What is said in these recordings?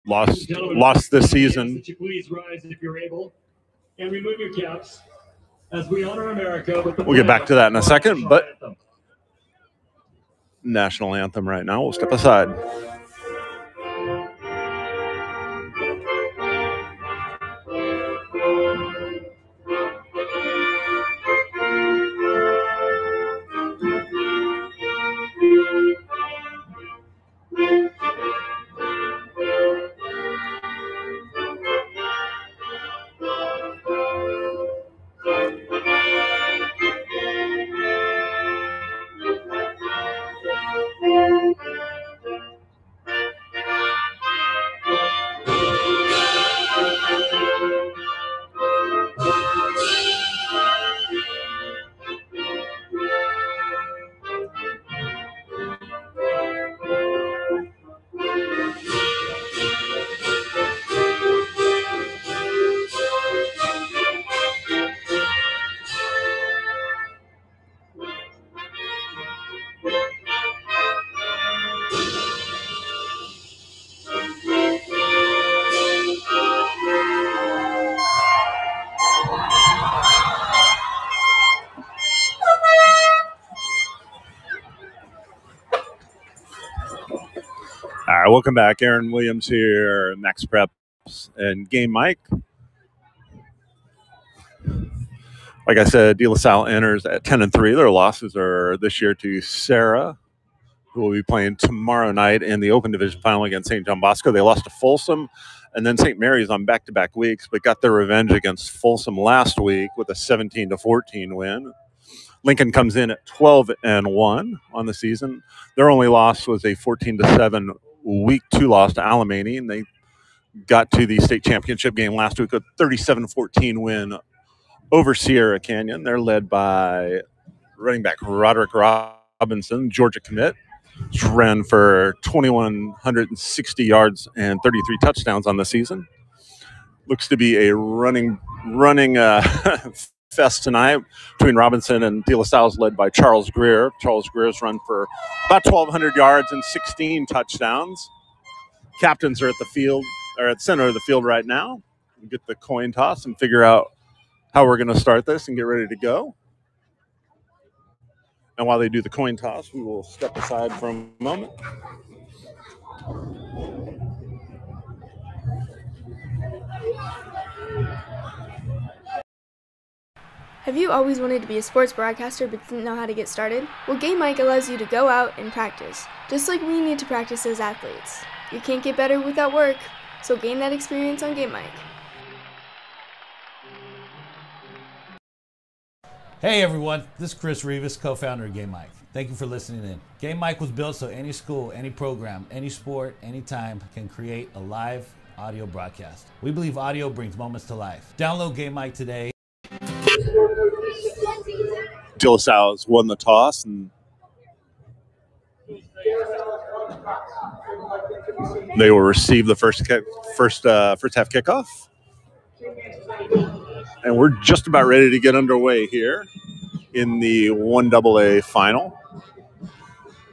lost this season. That you please rise if you're able and remove your caps as we honor America with the We'll get back to that in a second, but national anthem right now. We'll step aside. All right, welcome back. Aaron Williams here, Max Preps and Game Mike. Like I said, De La Salle enters at 10-3. Their losses are this year to Sarah, who will be playing tomorrow night in the Open Division final against St. John Bosco. They lost to Folsom, and then St. Mary's on back-to-back weeks, but got their revenge against Folsom last week with a 17-14 win. Lincoln comes in at 12-1 on the season. Their only loss was a 14-7 Week 2 loss to Alamany, and they got to the state championship game last week with a 37-14 win over Sierra Canyon. They're led by running back Roderick Robinson, Georgia commit. He's ran for 2,160 yards and 33 touchdowns on the season. Looks to be a running fest tonight between Robinson and De La Salle's, led by Charles Greer. Charles Greer's run for about 1,200 yards and 16 touchdowns. Captains are at the field, or at center of the field right now. We'll get the coin toss and figure out how we're going to start this and get ready to go. And while they do the coin toss, we will step aside for a moment. Have you always wanted to be a sports broadcaster but didn't know how to get started? Well, Game Mike allows you to go out and practice, just like we need to practice as athletes. You can't get better without work, so gain that experience on Game Mike. Hey everyone, this is Chris Rivas, co-founder of Game Mike. Thank you for listening in. Game Mike was built so any school, any program, any sport, anytime can create a live audio broadcast. We believe audio brings moments to life. Download Game Mike today. De La Salle's won the toss, and they will receive the first half kickoff. And we're just about ready to get underway here in the 1AA final.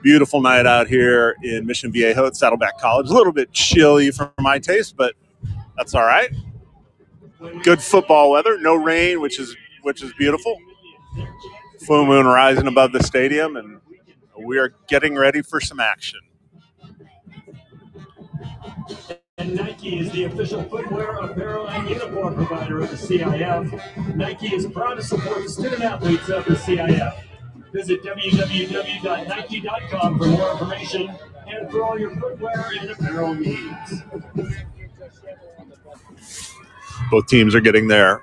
Beautiful night out here in Mission Viejo at Saddleback College. A little bit chilly for my taste, but that's all right. Good football weather, no rain, which is beautiful. Full moon rising above the stadium, and we are getting ready for some action. And Nike is the official footwear, apparel, and uniform provider of the CIF. Nike is proud to support the student athletes of the CIF. Visit www.nike.com for more information and for all your footwear and apparel needs. Both teams are getting their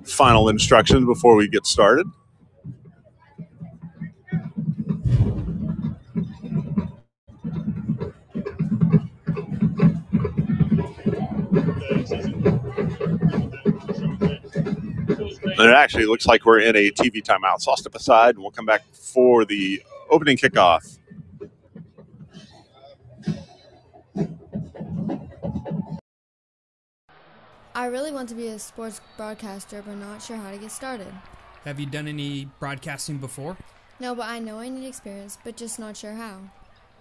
final instructions before we get started. And it actually looks like we're in a TV timeout, so I'll step aside and we'll come back for the opening kickoff. I really want to be a sports broadcaster, but not sure how to get started. Have you done any broadcasting before? No, but I know I need experience, but just not sure how.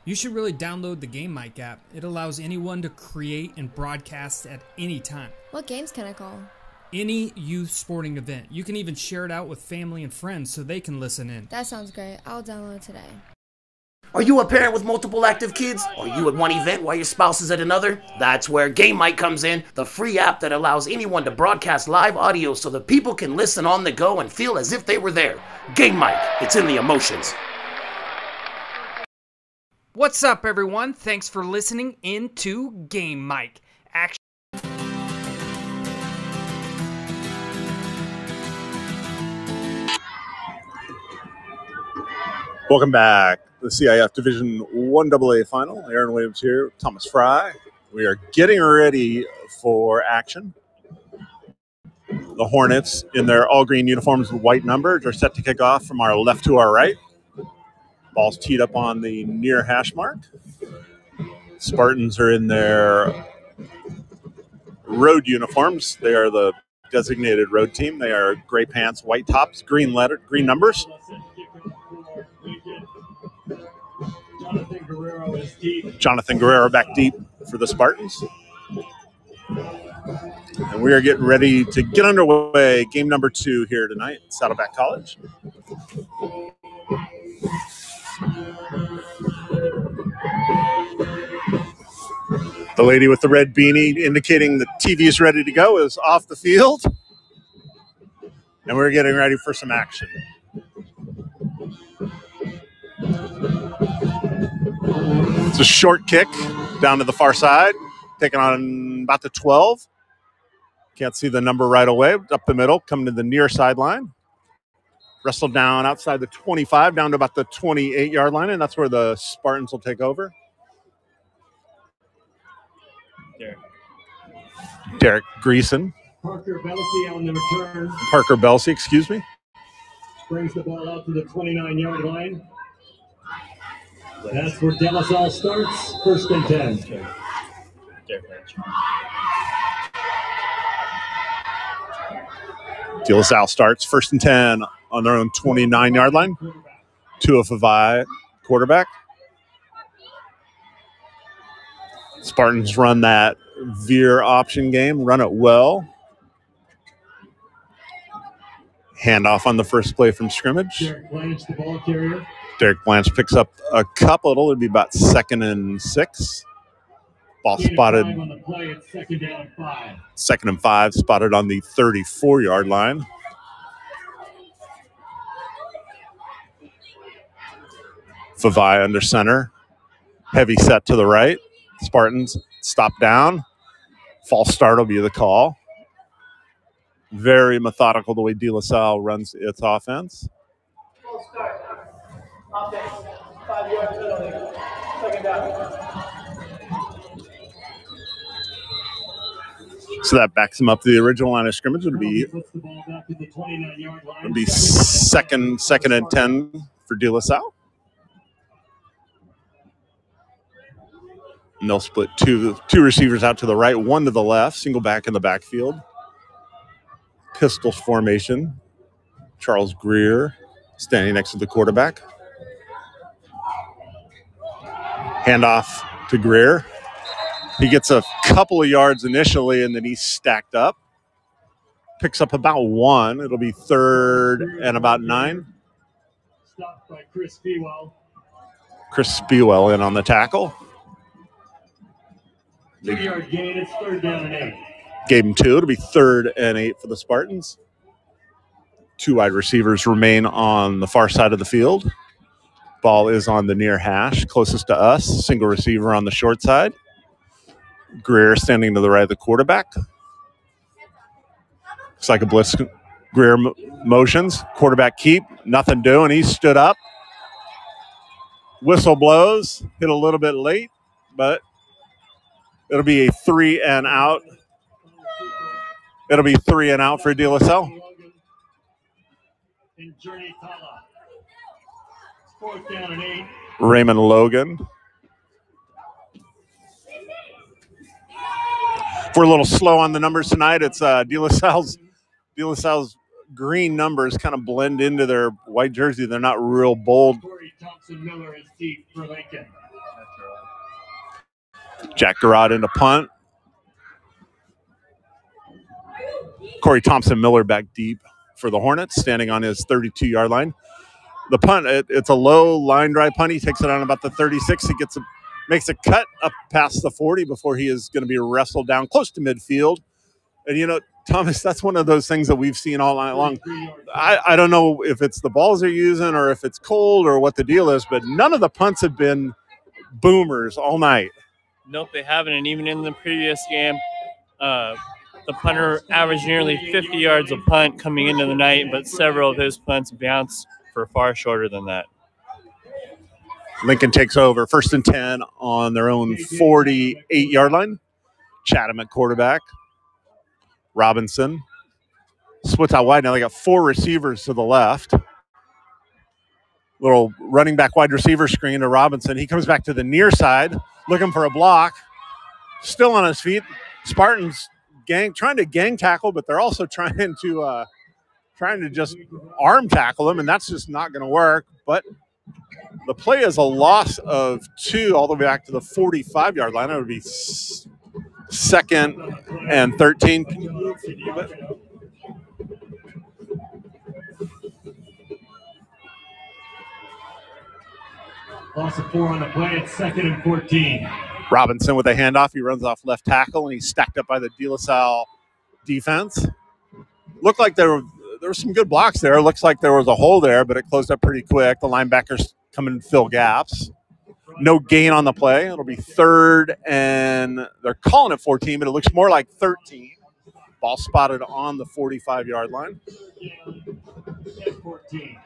You should really download the Game Mic app. It allows anyone to create and broadcast at any time. What games can I call? Any youth sporting event. You can even share it out with family and friends so they can listen in. That sounds great. I'll download today. Are you a parent with multiple active kids? Are you at one event while your spouse is at another? That's where Game Mic comes in, the free app that allows anyone to broadcast live audio so that people can listen on the go and feel as if they were there. Game Mic, it's in the emotions. What's up, everyone? Thanks for listening into Game Mic. Welcome back. The CIF Division 1AA Final. Aaron Williams here, Thomas Fry. We are getting ready for action. The Hornets, in their all-green uniforms with white numbers, are set to kick off from our left to our right. Ball's teed up on the near hash mark. Spartans are in their road uniforms. They are the designated road team. They are gray pants, white tops, green numbers. Jonathan Guerrero back deep for the Spartans. And we are getting ready to get underway. Game number 2 here tonight at Saddleback College. The lady with the red beanie indicating the TV is ready to go is off the field. And we're getting ready for some action. It's a short kick down to the far side, taking on about the 12. Can't see the number right away. Up the middle, coming to the near sideline. Wrestled down outside the 25, down to about the 28-yard line, and that's where the Spartans will take over. Derek Greason. Parker Belsey on the return. Parker Belsey, excuse me. Brings the ball out to the 29-yard line. That's where De La Salle starts. 1st and 10. De La Salle starts 1st and 10 on their own 29-yard line. Tua Favai, quarterback. Spartans run that veer option game, run it well. Handoff on the first play from scrimmage. Derek Blanche, the ball carrier. Derek Blanche picks up a couple. It'll be about 2nd and 6. Ball spotted. On the play, it's 2nd down 5. 2nd and 5, spotted on the 34-yard line. Favai under center. Heavy set to the right. Spartans stop down. False start will be the call. Very methodical the way De La Salle runs its offense. False start. Offense. 5-yard penalty. 2nd down. So that backs him up to the original line of scrimmage. Would be second and 10 for De La Salle. And they'll split two receivers out to the right, one to the left, single back in the backfield. Pistol formation. Charles Greer standing next to the quarterback. Handoff to Greer. He gets a couple of yards initially, and then he's stacked up. Picks up about 1. It'll be 3rd and about 9. Stopped by Chris Spiewell. Chris Spiewell in on the tackle. 2-yard gain. It's 3rd down and 8. Gave him 2. It'll be 3rd and 8 for the Spartans. 2 wide receivers remain on the far side of the field. Ball is on the near hash, closest to us. Single receiver on the short side. Greer standing to the right of the quarterback. Looks like a blitz. Greer motions. Quarterback keep. Nothing doing. He stood up. Whistle blows. Hit a little bit late, but it'll be a 3 and out. It'll be 3 and out for De La Salle. And Journey Tala. 4th down and 8. Raymond Logan. If we're a little slow on the numbers tonight, it's De La Salle's green numbers kind of blend into their white jersey. They're not real bold. Corey Thompson Miller is deep for Lincoln. Jack Garrod into punt. Corey Thompson-Miller back deep for the Hornets, standing on his 32-yard line. The punt, it's a low line drive punt. He takes it on about the 36. He makes a cut up past the 40 before he is going to be wrestled down close to midfield. And, you know, Thomas, that's one of those things that we've seen all night long. I don't know if it's the balls they're using or if it's cold or what the deal is, but none of the punts have been boomers all night. Nope, they haven't. And even in the previous game, the punter averaged nearly 50 yards a punt coming into the night, but several of his punts bounced for far shorter than that. Lincoln takes over 1st and 10 on their own 48-yard line. Chatham at quarterback. Robinson splits out wide. Now they got 4 receivers to the left. Little running back wide receiver screen to Robinson. He comes back to the near side looking for a block. Still on his feet. Spartans trying to gang tackle, but they're also trying to just arm tackle him, and that's just not going to work. But the play is a loss of 2 all the way back to the 45-yard line. That would be 2nd and 13. Loss of 4 on the play. It's 2nd and 14. Robinson with a handoff. He runs off left tackle, and he's stacked up by the De La Salle defense. Looked like there were some good blocks there. Looks like there was a hole there, but it closed up pretty quick. The linebackers come and fill gaps. No gain on the play. It'll be 3rd, and they're calling it 14, but it looks more like 13. Ball spotted on the 45-yard line. 14.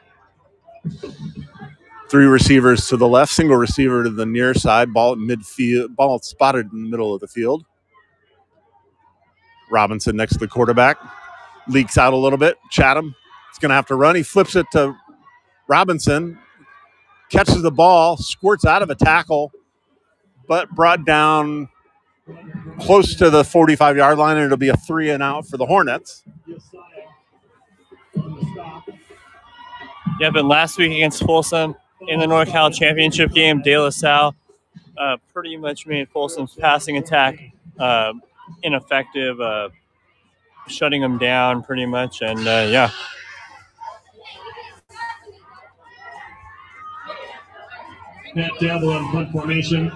3 receivers to the left, single receiver to the near side. Ball at midfield. Ball spotted in the middle of the field. Robinson next to the quarterback. Leaks out a little bit. Chatham is going to have to run. He flips it to Robinson. Catches the ball. Squirts out of a tackle. But brought down close to the 45-yard line, and it'll be a 3 and out for the Hornets. Yeah, but last week against Folsom in the NorCal Championship game, De La Salle pretty much made Folsom's passing attack ineffective, shutting them down pretty much, and yeah. Matt Devil in punt formation.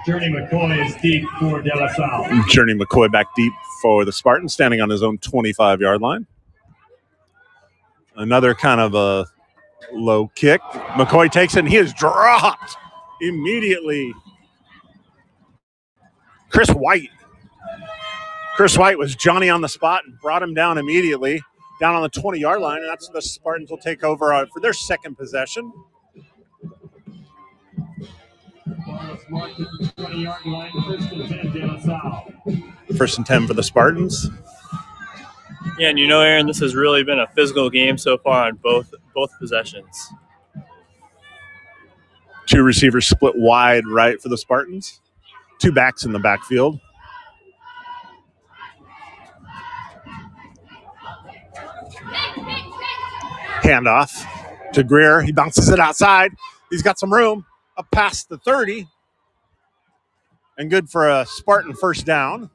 Journey McCoy is deep for De La Salle. Journey McCoy back deep for the Spartans, standing on his own 25-yard line. Another kind of a low kick. McCoy takes it, and he is dropped immediately. Chris White was Johnny on the spot and brought him down immediately, down on the 20-yard line, and that's the Spartans will take over for their 2nd possession. Marked at the 20-yard line, 1st and 10, De La Salle. 1st and 10 for the Spartans. Yeah, and you know, Aaron, this has really been a physical game so far on both possessions. 2 receivers split wide right for the Spartans. 2 backs in the backfield. Handoff to Greer. He bounces it outside. He's got some room up past the 30. And good for a Spartan 1st down.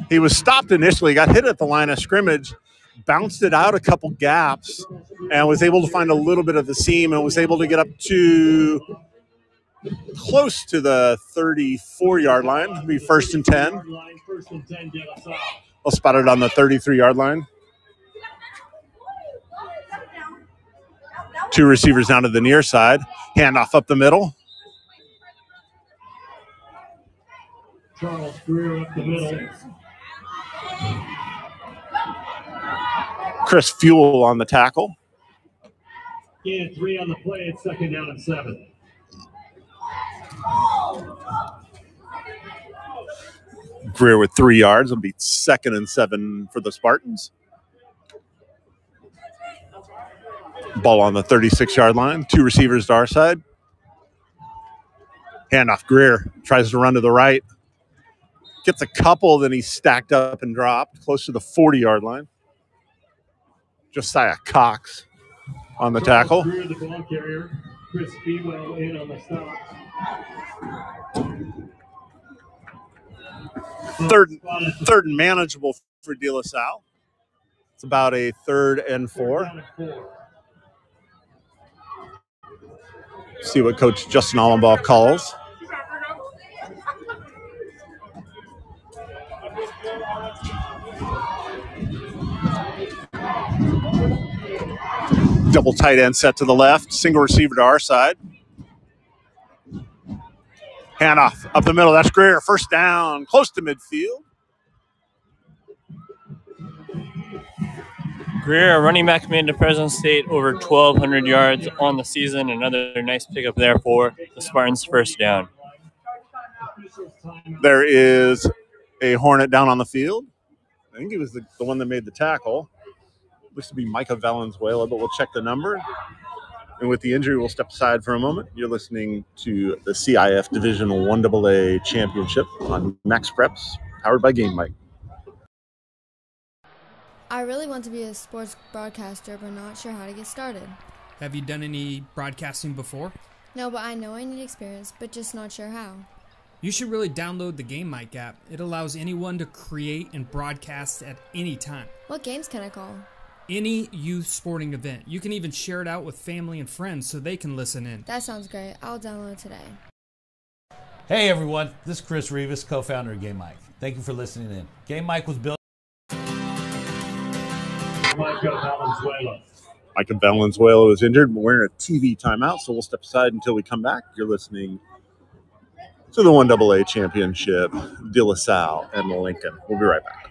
He was stopped initially, got hit at the line of scrimmage, bounced it out a couple gaps, and was able to find a little bit of the seam and was able to get up to close to the 34-yard line. It'll be 1st and 10. I'll spot it on the 33-yard line. 2 receivers down to the near side. Handoff up the middle. Charles Greer up the middle. Chris Fuel on the tackle. Gain of 3 on the play. It's 2nd down and 7. Greer with 3 yards. It'll be 2nd and 7 for the Spartans. Ball on the 36-yard line. 2 receivers to our side. Handoff. Greer tries to run to the right. Gets a couple, then he's stacked up and dropped close to the 40-yard line. Josiah Cox on the tackle. Greer, the ball carrier. Chris Bewell in on the stop. Third and manageable for De La Salle. It's about a 3rd and 4. See what Coach Justin Allenbaugh calls. Double tight end set to the left. Single receiver to our side. Handoff up the middle. That's Greer. First down. Close to midfield. Greer, running back committed to Fresno State, over 1,200 yards on the season. Another nice pickup there for the Spartans' first down. There is a Hornet down on the field. I think he was the one that made the tackle. Looks to be Micah Valenzuela, but we'll check the number. And with the injury, we'll step aside for a moment. You're listening to the CIF Division 1AA Championship on Max Preps, powered by Game Mike. I really want to be a sports broadcaster, but not sure how to get started. Have you done any broadcasting before? No, but I know I need experience, but just not sure how. You should really download the Game Mike app. It allows anyone to create and broadcast at any time. What games can I call? Any youth sporting event. You can even share it out with family and friends so they can listen in. That sounds great. I'll download it today. Hey everyone, this is Chris Rivas, co-founder of Game Mike. Thank you for listening in. Game Mike was built. Micah Valenzuela was injured. We're in a TV timeout, so we'll step aside until we come back. You're listening to the 1AA Championship, De La Salle and Lincoln. We'll be right back.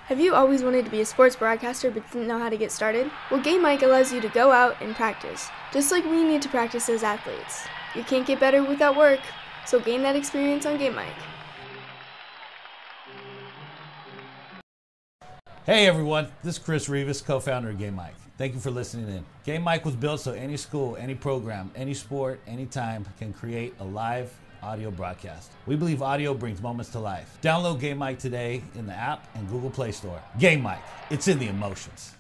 Have you always wanted to be a sports broadcaster but didn't know how to get started? Well, Game Mike allows you to go out and practice, just like we need to practice as athletes. You can't get better without work, so gain that experience on Game Mike. Hey everyone, this is Chris Rivas, co-founder of Game Mike. Thank you for listening in. Game Mike was built so any school, any program, any sport, anytime can create a live audio broadcast. We believe audio brings moments to life. Download Game Mike today in the app and Google Play Store. Game Mike, it's in the emotions.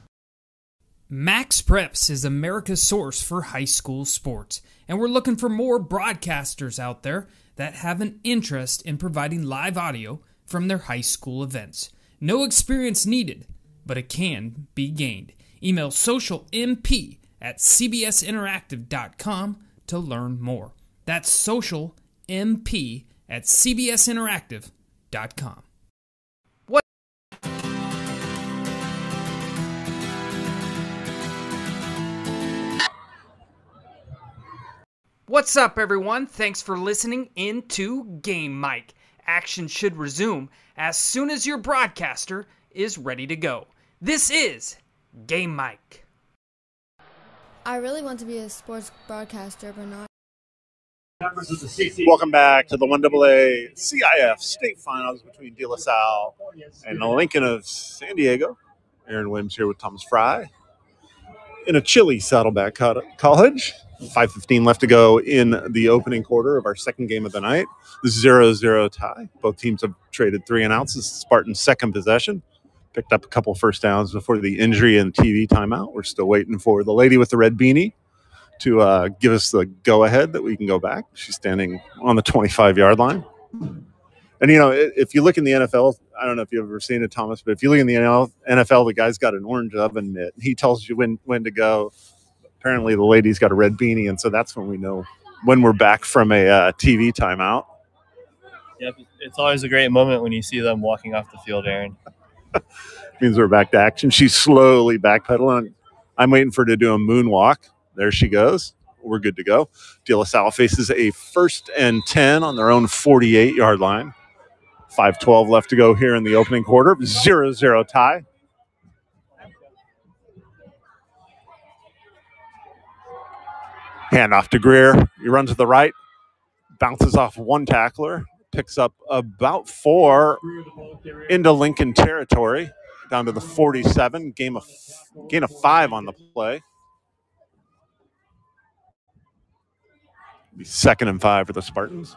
Max Preps is America's source for high school sports, and we're looking for more broadcasters out there that have an interest in providing live audio from their high school events. No experience needed, but it can be gained. Email socialmp@cbsinteractive.com to learn more. That's socialmp@cbsinteractive.com. What's up, everyone? Thanks for listening into Game Mike. Action should resume as soon as your broadcaster is ready to go. This is Game Mike. I really want to be a sports broadcaster, but not. Welcome back to the 1AA CIF State Finals between De La Salle and the Lincoln of San Diego. Aaron Williams here with Thomas Fry in a chilly Saddleback College. 5:15 left to go in the opening quarter of our second game of the night. 0-0 tie. Both teams have traded 3 and outs. This is Spartan's second possession. Picked up a couple first downs before the injury and TV timeout. We're still waiting for the lady with the red beanie to give us the go-ahead that we can go back. She's standing on the 25-yard line. And, you know, if you look in the NFL, I don't know if you've ever seen it, Thomas, but if you look in the NFL, the guy's got an orange oven mitt. He tells you when to go. Apparently the lady's got a red beanie, and so that's when we know when we're back from a TV timeout. Yep, it's always a great moment when you see them walking off the field, Aaron. Means we're back to action. She's slowly backpedaling. I'm waiting for her to do a moonwalk. There she goes. We're good to go. De La Salle faces a 1st and 10 on their own 48-yard line. 5:12 left to go here in the opening quarter. 0-0 tie. Handoff to Greer. He runs to the right, bounces off one tackler, picks up about 4 into Lincoln territory, down to the 47. Gain of 5 on the play. Be 2nd and 5 for the Spartans.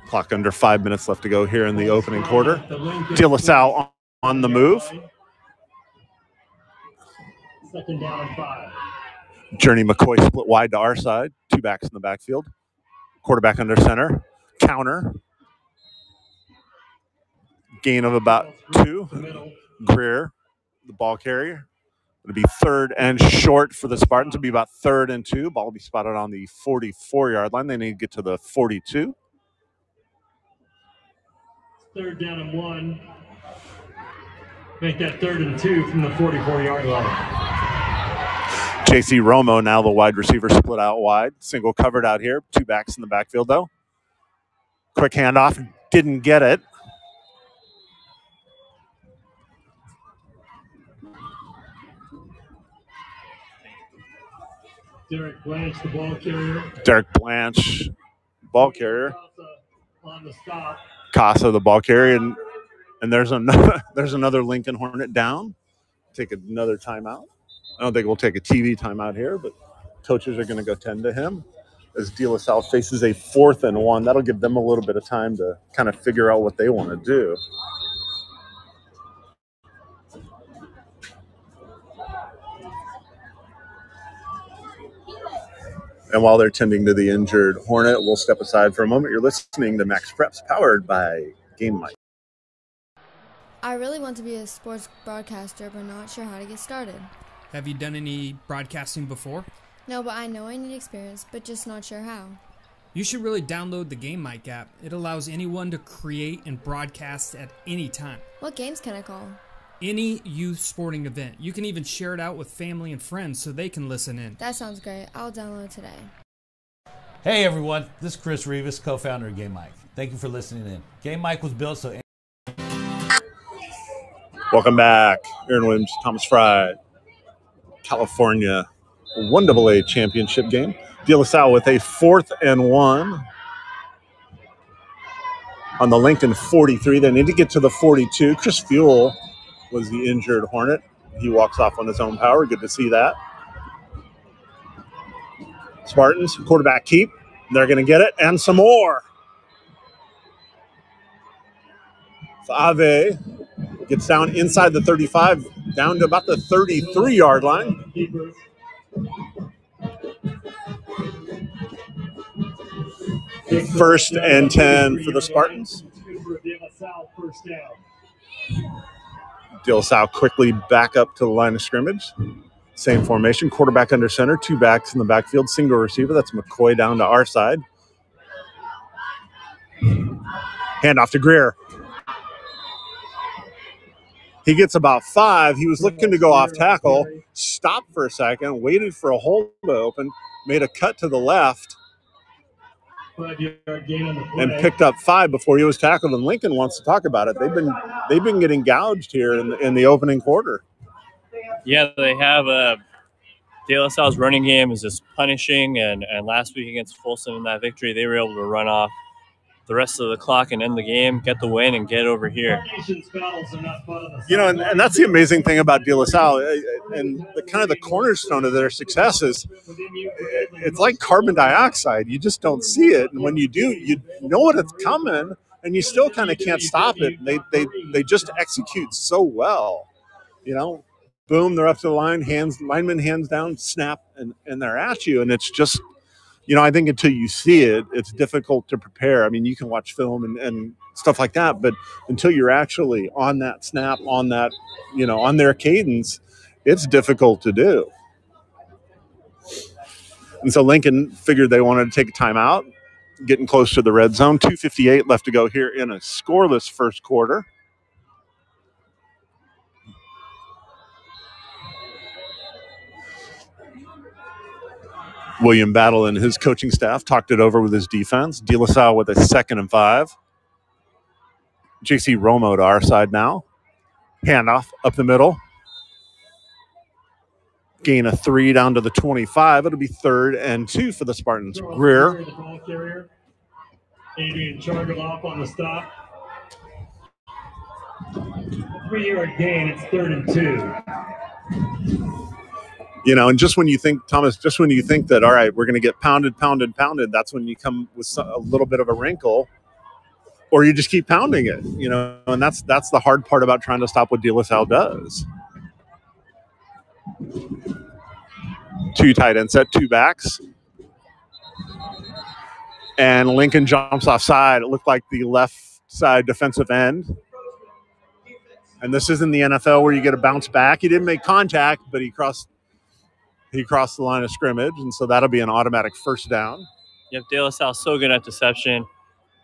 Clock under 5 minutes left to go here in the opening quarter. De La Salle on the move. 2nd down and 5. Journey McCoy split wide to our side. Two backs in the backfield. Quarterback under center. Counter. Gain of about 2. Greer, the ball carrier. It'll be 3rd and short for the Spartans. It'll be about 3rd and 2. Ball will be spotted on the 44-yard line. They need to get to the 42. 3rd down and 1. Make that 3rd and 2 from the 44-yard line. J.C. Romo, now the wide receiver, split out wide. Single covered out here. Two backs in the backfield, though. Quick handoff. Didn't get it. Derek Blanche, the ball carrier. Derek Blanche, ball carrier. On the stop. Casa, the ball carrier. And there's another Lincoln Hornet down. Take another timeout. I don't think we'll take a TV timeout here, but coaches are going to go tend to him as De La Salle faces a 4th and 1. That'll give them a little bit of time to kind of figure out what they want to do. And while they're tending to the injured Hornet, we'll step aside for a moment. You're listening to Max Preps, powered by Game Mike. I really want to be a sports broadcaster, but not sure how to get started. Have you done any broadcasting before? No, but I know I need experience, but just not sure how. You should really download the Game Mike app. It allows anyone to create and broadcast at any time. What games can I call? Any youth sporting event. You can even share it out with family and friends so they can listen in. That sounds great. I'll download it today. Hey everyone, this is Chris Rivas, co-founder of Game Mike. Thank you for listening in. Game Mike was built so... Welcome back. Aaron Williams, Thomas Fry, California 1AA championship game. De La Salle with a 4th and 1 on the Lincoln 43. They need to get to the 42. Chris Fuel was the injured Hornet. He walks off on his own power. Good to see that. Spartans, quarterback keep. They're going to get it, and some more. Fave gets down inside the 35, down to about the 33-yard line. 1st and 10 for the Spartans. De La Salle quickly back up to the line of scrimmage. Same formation, quarterback under center, two backs in the backfield, single receiver. That's McCoy down to our side. Handoff to Greer. He gets about 5. He was looking to go off tackle, stopped for a second, waited for a hole to open, made a cut to the left, and picked up 5 before he was tackled. And Lincoln wants to talk about it. They've been getting gouged here in the opening quarter. Yeah, they have De La Salle's running game is just punishing, and last week against Folsom in that victory, they were able to run off the rest of the clock and end the game, get the win, and get over here. You know, and that's the amazing thing about De La Salle, and the cornerstone of their success is it's like carbon dioxide. You just don't see it, and when you do, you know what it's coming, and you still kind of can't stop it. They just execute so well, you know. Boom, they're up to the line, lineman hands down, snap, and they're at you. And it's just, you know, I think until you see it, it's difficult to prepare. I mean, you can watch film and stuff like that, but until you're actually on that snap, on that, you know, on their cadence, it's difficult to do. And so Lincoln figured they wanted to take a timeout, getting close to the red zone. 2:58 left to go here in a scoreless first quarter. William Battle and his coaching staff talked it over with his defense. De La Salle with a 2nd and 5. J.C. Romo to our side now. Handoff up the middle. Gain of 3 down to the 25. It'll be 3rd and 2 for the Spartans. Greer. Adrian Chargaloff on the stop. 3-yard gain. It's 3rd and 2. You know, and just when you think, Thomas, that, all right, we're going to get pounded, that's when you come with a little bit of a wrinkle, or you just keep pounding it, you know, and that's the hard part about trying to stop what De La Salle does. Two tight end set, two backs. And Lincoln jumps offside. It looked like the left side defensive end. And this isn't the NFL where you get a bounce back. He didn't make contact, but he crossed the line of scrimmage, and so that'll be an automatic first down. Yep, De La Salle so good at deception,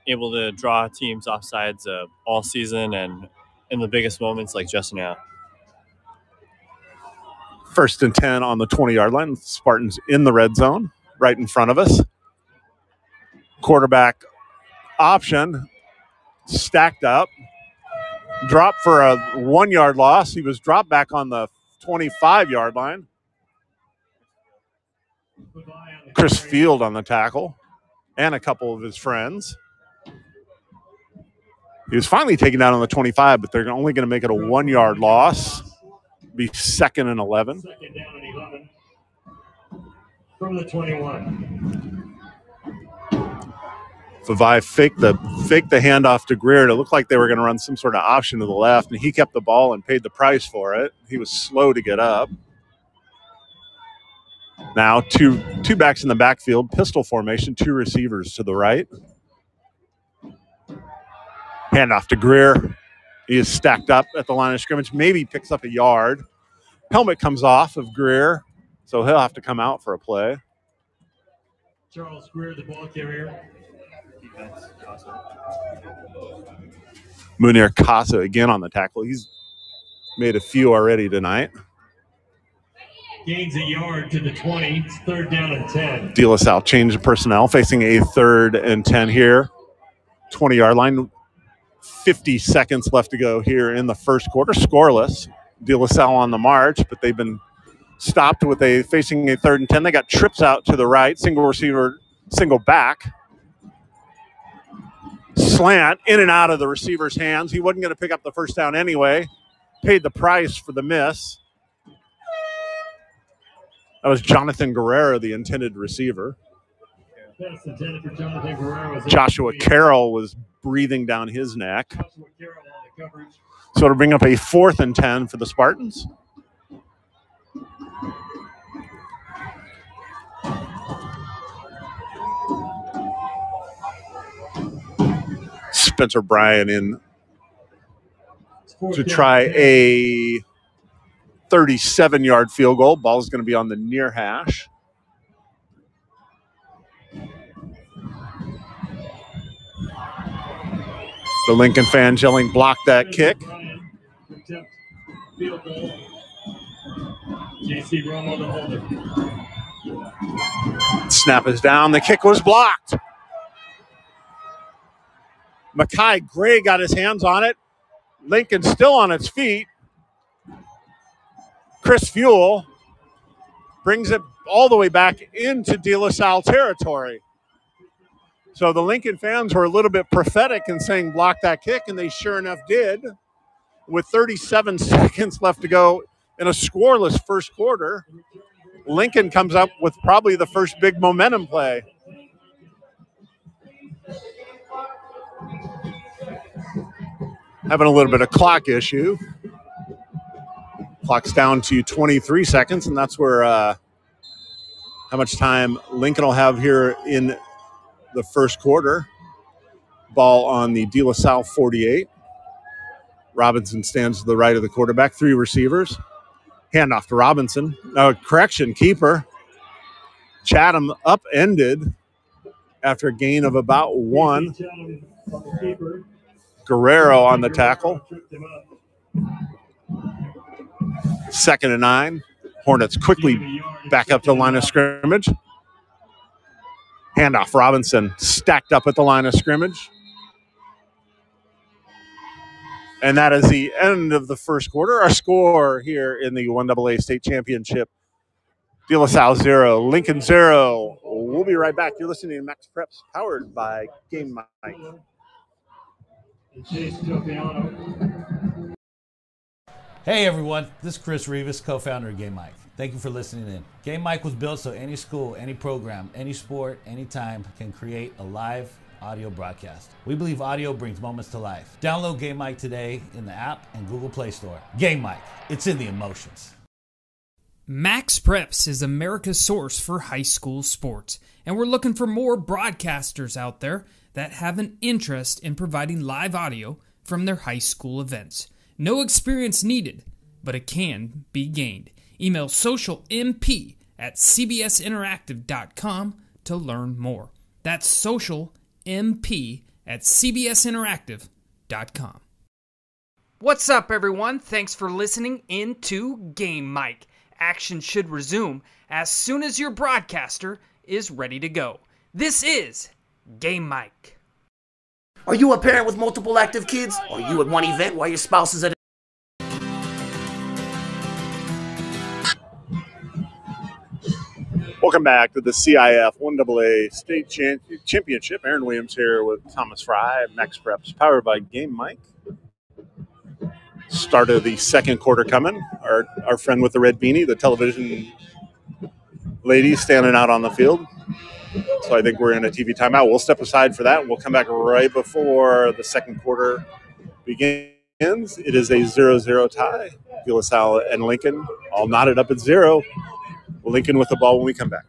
able to draw teams offsides all season and in the biggest moments like just now. 1st and 10 on the 20-yard line. Spartans in the red zone, right in front of us. Quarterback option, stacked up. Dropped for a 1-yard loss. He was dropped back on the 25-yard line. Chris Field on the tackle and a couple of his friends. He was finally taken down on the 25, but they're only going to make it a 1-yard loss. Be 2nd and 11. 2nd down and 11 from the 21. Favai faked the handoff to Greer. It looked like they were going to run some sort of option to the left, and he kept the ball and paid the price for it. He was slow to get up. Now two backs in the backfield, pistol formation, 2 receivers to the right. Handoff to Greer. He is stacked up at the line of scrimmage, maybe picks up a yard. Helmet comes off of Greer, so he'll have to come out for a play. Charles Greer, the ball carrier. Munir Casa again on the tackle. He's made a few already tonight. Gains a yard to the 20. It's 3rd down and 10. De La Salle changed personnel, facing a 3rd and 10 here. 20-yard line. 50 seconds left to go here in the first quarter. Scoreless. De La Salle on the march, but they've been stopped with facing a 3rd and 10. They got trips out to the right. Single receiver, single back. Slant in and out of the receiver's hands. He wasn't going to pick up the first down anyway. Paid the price for the miss. That was Jonathan Guerrero, the intended receiver. Pass intended for Jonathan Guerrero. Joshua Carroll was breathing down his neck. Joshua Carroll on the coverage. So to bring up a 4th and 10 for the Spartans. Spencer Bryan in to try a 37-yard field goal. Ball is going to be on the near hash. The Lincoln fans yelling, block that kick. Field goal. JC Romo the holder. Snap is down. The kick was blocked. Makai Gray got his hands on it. Lincoln still on its feet. Chris Fuel brings it all the way back into De La Salle territory. So the Lincoln fans were a little bit prophetic in saying block that kick, and they sure enough did. With 37 seconds left to go in a scoreless first quarter, Lincoln comes up with probably the first big momentum play. Having a little bit of clock issue. Clock's down to 23 seconds, and that's where how much time Lincoln will have here in the first quarter. Ball on the De La Salle 48. Robinson stands to the right of the quarterback. 3 receivers. Handoff to Robinson. Correction, keeper. Chatham upended after a gain of about 1. Guerrero on the tackle. 2nd and 9. Hornets quickly back up to the line of scrimmage. Handoff, Robinson stacked up at the line of scrimmage. And that is the end of the first quarter. Our score here in the 1AA State Championship, De La Salle 0, Lincoln 0. We'll be right back. You're listening to Max Preps, powered by Game Mike. Hey everyone, this is Chris Rivas, co-founder of Game Mike. Thank you for listening in. Game Mike was built so any school, any program, any sport, anytime can create a live audio broadcast. We believe audio brings moments to life. Download Game Mike today in the app and Google Play Store. Game Mike, it's in the emotions. Max Preps is America's source for high school sports, and we're looking for more broadcasters out there that have an interest in providing live audio from their high school events. No experience needed, but it can be gained. Email socialmp@cbsinteractive.com to learn more. That's socialmp@cbsinteractive.com. What's up, everyone? Thanks for listening in to Game Mike. Action should resume as soon as your broadcaster is ready to go. This is Game Mike. Are you a parent with multiple active kids? Are you at one event while your spouse is at Welcome back to the CIF 1AA State Championship. Aaron Williams here with Thomas Fry, Max Preps, powered by Game Mike. Start of the second quarter coming. Our friend with the red beanie, the television lady standing out on the field. So I think we're in a TV timeout. We'll step aside for that. We'll come back right before the second quarter begins. It is a 0-0 tie. De La Salle and Lincoln all knotted up at 0. Lincoln with the ball when we come back.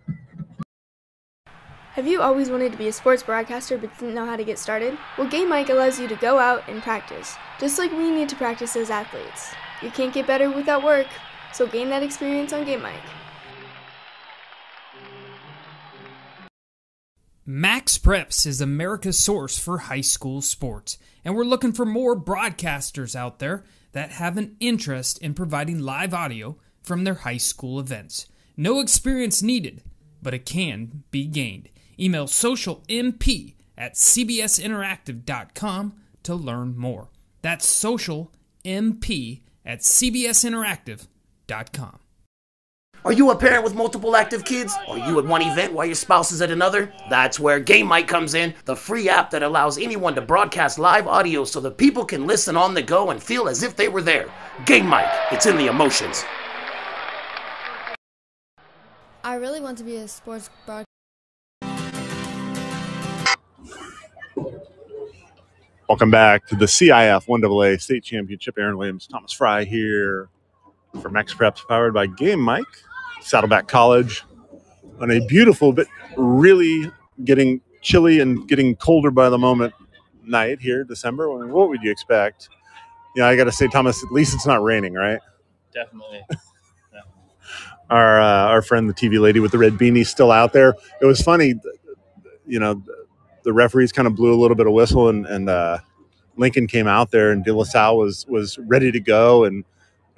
Have you always wanted to be a sports broadcaster but didn't know how to get started? Well, Game Mike allows you to go out and practice, just like we need to practice as athletes. You can't get better without work, so gain that experience on Game Mike. Max Preps is America's source for high school sports, and we're looking for more broadcasters out there that have an interest in providing live audio from their high school events. No experience needed, but it can be gained. Email socialmp@cbsinteractive.com to learn more. That's socialmp@cbsinteractive.com. Are you a parent with multiple active kids? Are you at one event while your spouse is at another? That's where Game Mike comes in, the free app that allows anyone to broadcast live audio so that people can listen on the go and feel as if they were there. Game Mike, it's in the emotions. I really want to be a sports broadcaster. Welcome back to the CIF 1AA State Championship. Aaron Williams, Thomas Fry here for Max Preps, powered by Game Mike. Saddleback College on a beautiful but really getting chilly and getting colder by the moment night here, December. I mean, what would you expect? Yeah, I got to say, Thomas, at least it's not raining, right? Definitely. Our friend, the TV lady with the red beanie, still out there. It was funny, you know, the referees kind of blew a little bit of whistle, and Lincoln came out there, and De La Salle was ready to go, and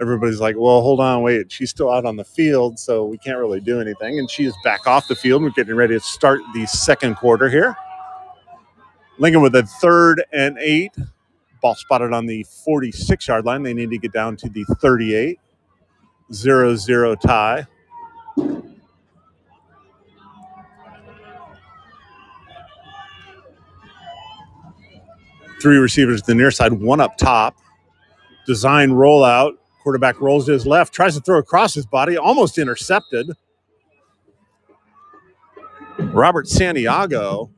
everybody's like, well, hold on, wait, she's still out on the field, so we can't really do anything. And she is back off the field. We're getting ready to start the second quarter here. Lincoln with a 3rd and 8. Ball spotted on the 46-yard line. They need to get down to the 38. 0-0 tie. Three receivers to the near side, one up top. Design rollout. Quarterback rolls to his left, tries to throw across his body, almost intercepted. Robert Santiago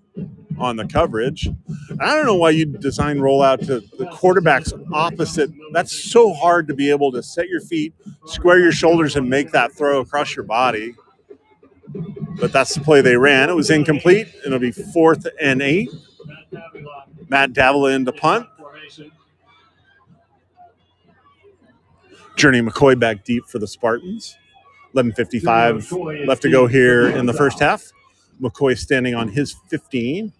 on the coverage. And I don't know why you design rollout to the quarterback's opposite. That's so hard to be able to set your feet, square your shoulders, and make that throw across your body. But that's the play they ran. It was incomplete. It'll be 4th and 8. Matt Davila in to punt. Journey McCoy back deep for the Spartans. 11:55 left to go here in the first half. McCoy standing on his 15.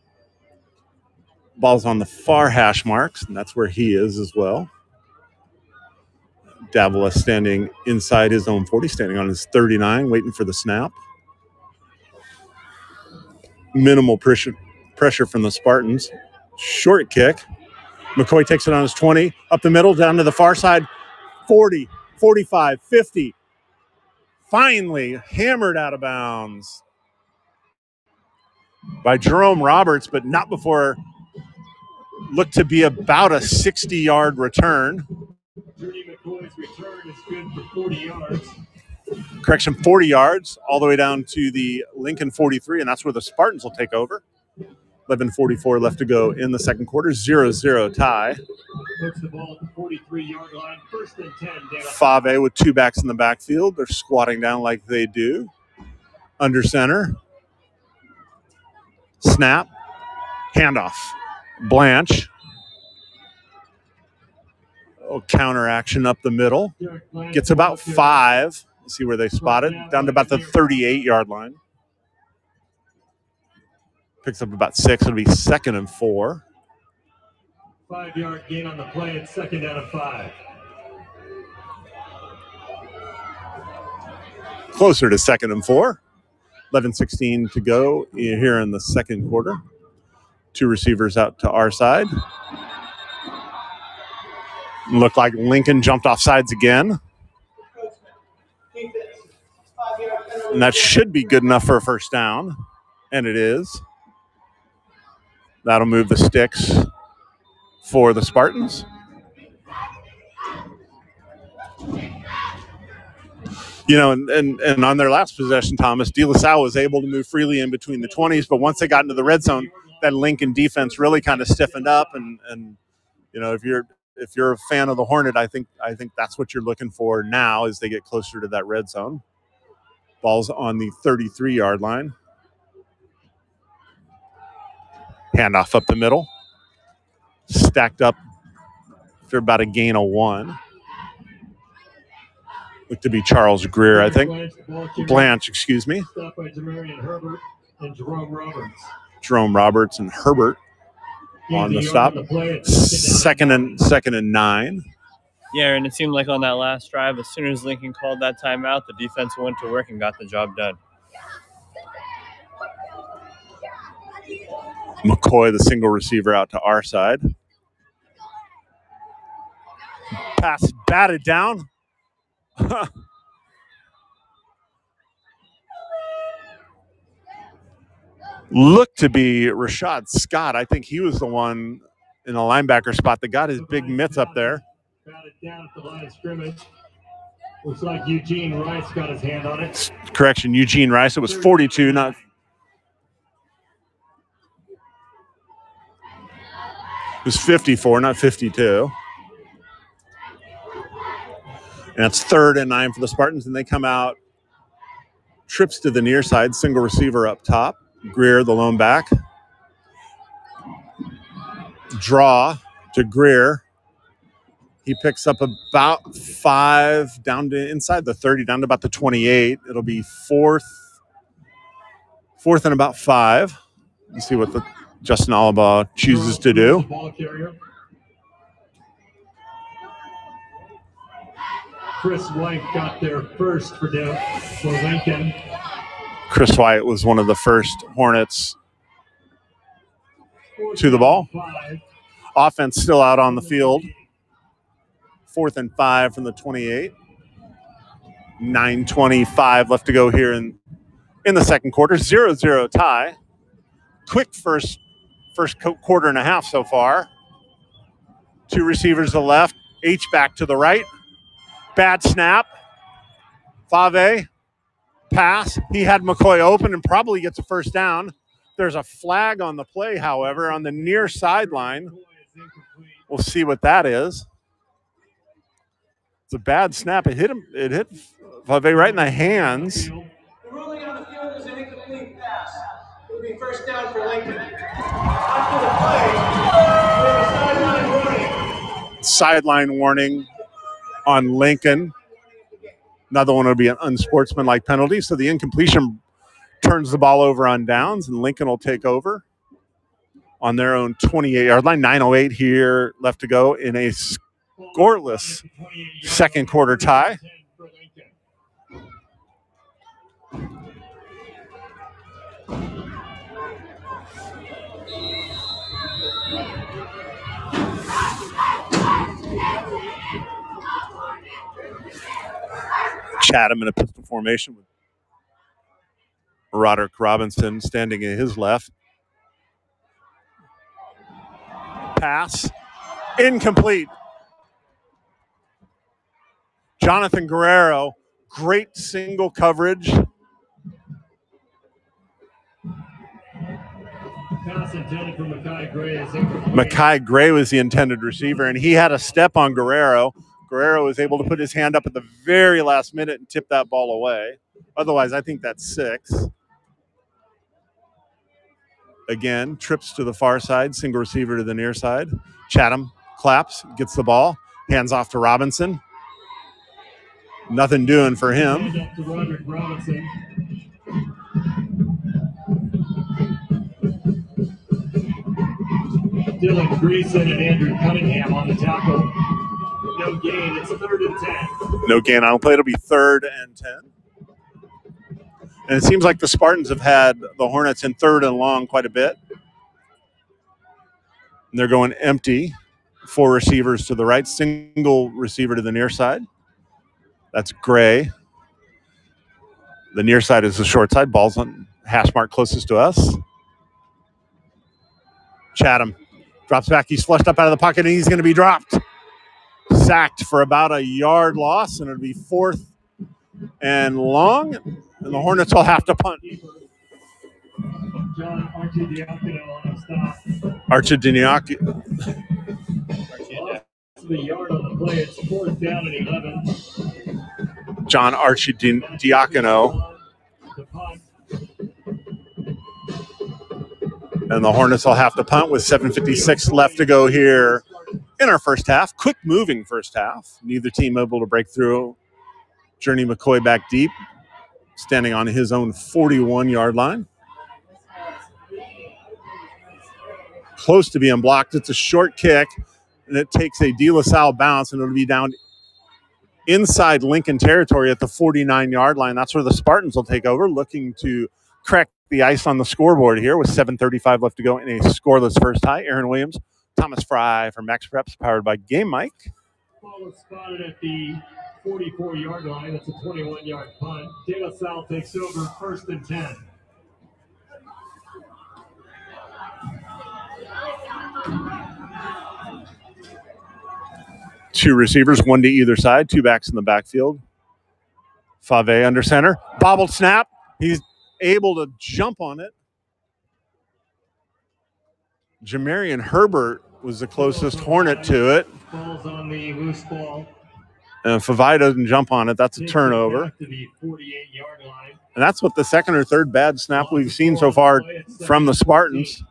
Ball's on the far hash marks, and that's where he is as well. Davila standing inside his own 40, standing on his 39, waiting for the snap. Minimal pressure from the Spartans. Short kick. McCoy takes it on his 20, up the middle, down to the far side. 40, 45, 50. Finally hammered out of bounds by Jerome Roberts, but not before looked to be about a 60-yard return. Journey McCoy's return is good for 40 yards. Correction, 40 yards, all the way down to the Lincoln 43, and that's where the Spartans will take over. 11:44 left to go in the second quarter. 0-0 tie. Puts the ball at the 43-yard line. 1st and 10. Fave with 2 backs in the backfield. They're squatting down like they do. Under center. Snap. Handoff. Blanche. Oh, counter action up the middle. Gets about 5. Let's see where they spot it. Down to about the 38-yard line. Picks up about 6. It'll be 2nd and 4. 5-yard gain on the play. It's 2nd down and 5. Closer to 2nd and 4. 11:16 to go here in the second quarter. 2 receivers out to our side. Looked like Lincoln jumped off sides again. And that should be good enough for a first down. And it is. That'll move the sticks for the Spartans. You know, and on their last possession, Thomas, De La Salle was able to move freely in between the 20s, but once they got into the red zone, that Lincoln defense really kind of stiffened up. And you know, if you're a fan of the Hornet, I think that's what you're looking for now as they get closer to that red zone. Ball's on the 33-yard line. Handoff up the middle. Stacked up for about a gain of 1. Looked to be Charles Greer, I think. Blanche, excuse me. Stopped by Demarion Herbert and Jerome Roberts. Jerome Roberts and Herbert on the stop. 2nd and 9. Yeah, and it seemed like on that last drive, as soon as Lincoln called that timeout, the defense went to work and got the job done. McCoy, the single receiver, out to our side. Pass batted down. Looked to be Rashad Scott. I think he was the one in the linebacker spot that got his big mitts up there. Batted down at the line of scrimmage. Looks like Eugene Rice got his hand on it. Correction, Eugene Rice. It was 42, not. It was 54, not 52. And it's 3rd and 9 for the Spartans, and they come out. Trips to the near side, single receiver up top. Greer, the lone back. Draw to Greer. He picks up about 5 down to inside the 30, down to about the 28. It'll be fourth and about 5. Let's see what the Justin Alaba chooses to do. Chris White got there first for Lincoln. Chris White was one of the first Hornets to the ball. Offense still out on the field. 4th and 5 from the 28. 9:25 left to go here in the second quarter. 0-0 tie. Quick first quarter and a half so far. 2 receivers to the left. H-back to the right. Bad snap. Fave. Pass. He had McCoy open and probably gets a first down. There's a flag on the play, however, on the near sideline. We'll see what that is. It's a bad snap. It hit him. It hit Fave right in the hands. The ruling on the field is an incomplete pass. It will be first down for Lincoln. After the play, we have a sideline warning. Sideline warning on Lincoln. Another one will be an unsportsmanlike penalty. So the incompletion turns the ball over on downs, and Lincoln will take over on their own 28-yard line. 9:08 here left to go in a scoreless second quarter tie. Chatham in a pistol formation with Roderick Robinson standing at his left. Pass. Incomplete. Jonathan Guerrero, great single coverage. Pass intended for Makai Gray is incomplete. Makai Gray was the intended receiver, and he had a step on Guerrero. Guerrero was able to put his hand up at the very last minute and tip that ball away. Otherwise, I think that's 6. Again, trips to the far side, single receiver to the near side. Chatham claps, gets the ball, hands off to Robinson. Nothing doing for him. Hand up to Roderick Robinson. Dylan Greason and Andrew Cunningham on the tackle. No gain. It's 3rd and 10. No gain on the play. It'll be 3rd and 10. And it seems like the Spartans have had the Hornets in 3rd and long quite a bit. And they're going empty. 4 receivers to the right, single receiver to the near side. That's Gray. The near side is the short side. Ball's on hash mark closest to us. Chatham drops back. He's flushed up out of the pocket, and he's going to be dropped. Sacked for about a yard loss, and it'll be 4th and long. And the Hornets will have to punt. John Archidiakono on a stop. Archidiakono. The yard on the play. It's 4th down and 11. John Archidiakono. And the Hornets will have to punt with 7:56 left to go here in our first half. Quick moving first half. Neither team able to break through. Journey McCoy back deep, standing on his own 41-yard line. Close to being blocked. It's a short kick, and it takes a De La Salle bounce, and it'll be down inside Lincoln territory at the 49-yard line. That's where the Spartans will take over, looking to crack the ice on the scoreboard here with 7:35 left to go in a scoreless first high. Aaron Williams, Thomas Fry for Max Preps, powered by Game Mike. Ball is spotted at the 44-yard line. That's a 21-yard punt. De La Salle takes over 1st and 10. Two receivers, one to either side, 2 backs in the backfield. Fave under center. Bobbled snap. He's able to jump on it. Jamarian Herbert was the closest Hornet to it. Ball's on the loose ball. And if Favai doesn't jump on it, that's a turnover. To the 48-yard line. And that's what the 2nd or 3rd bad snap we've seen so far from the Spartans.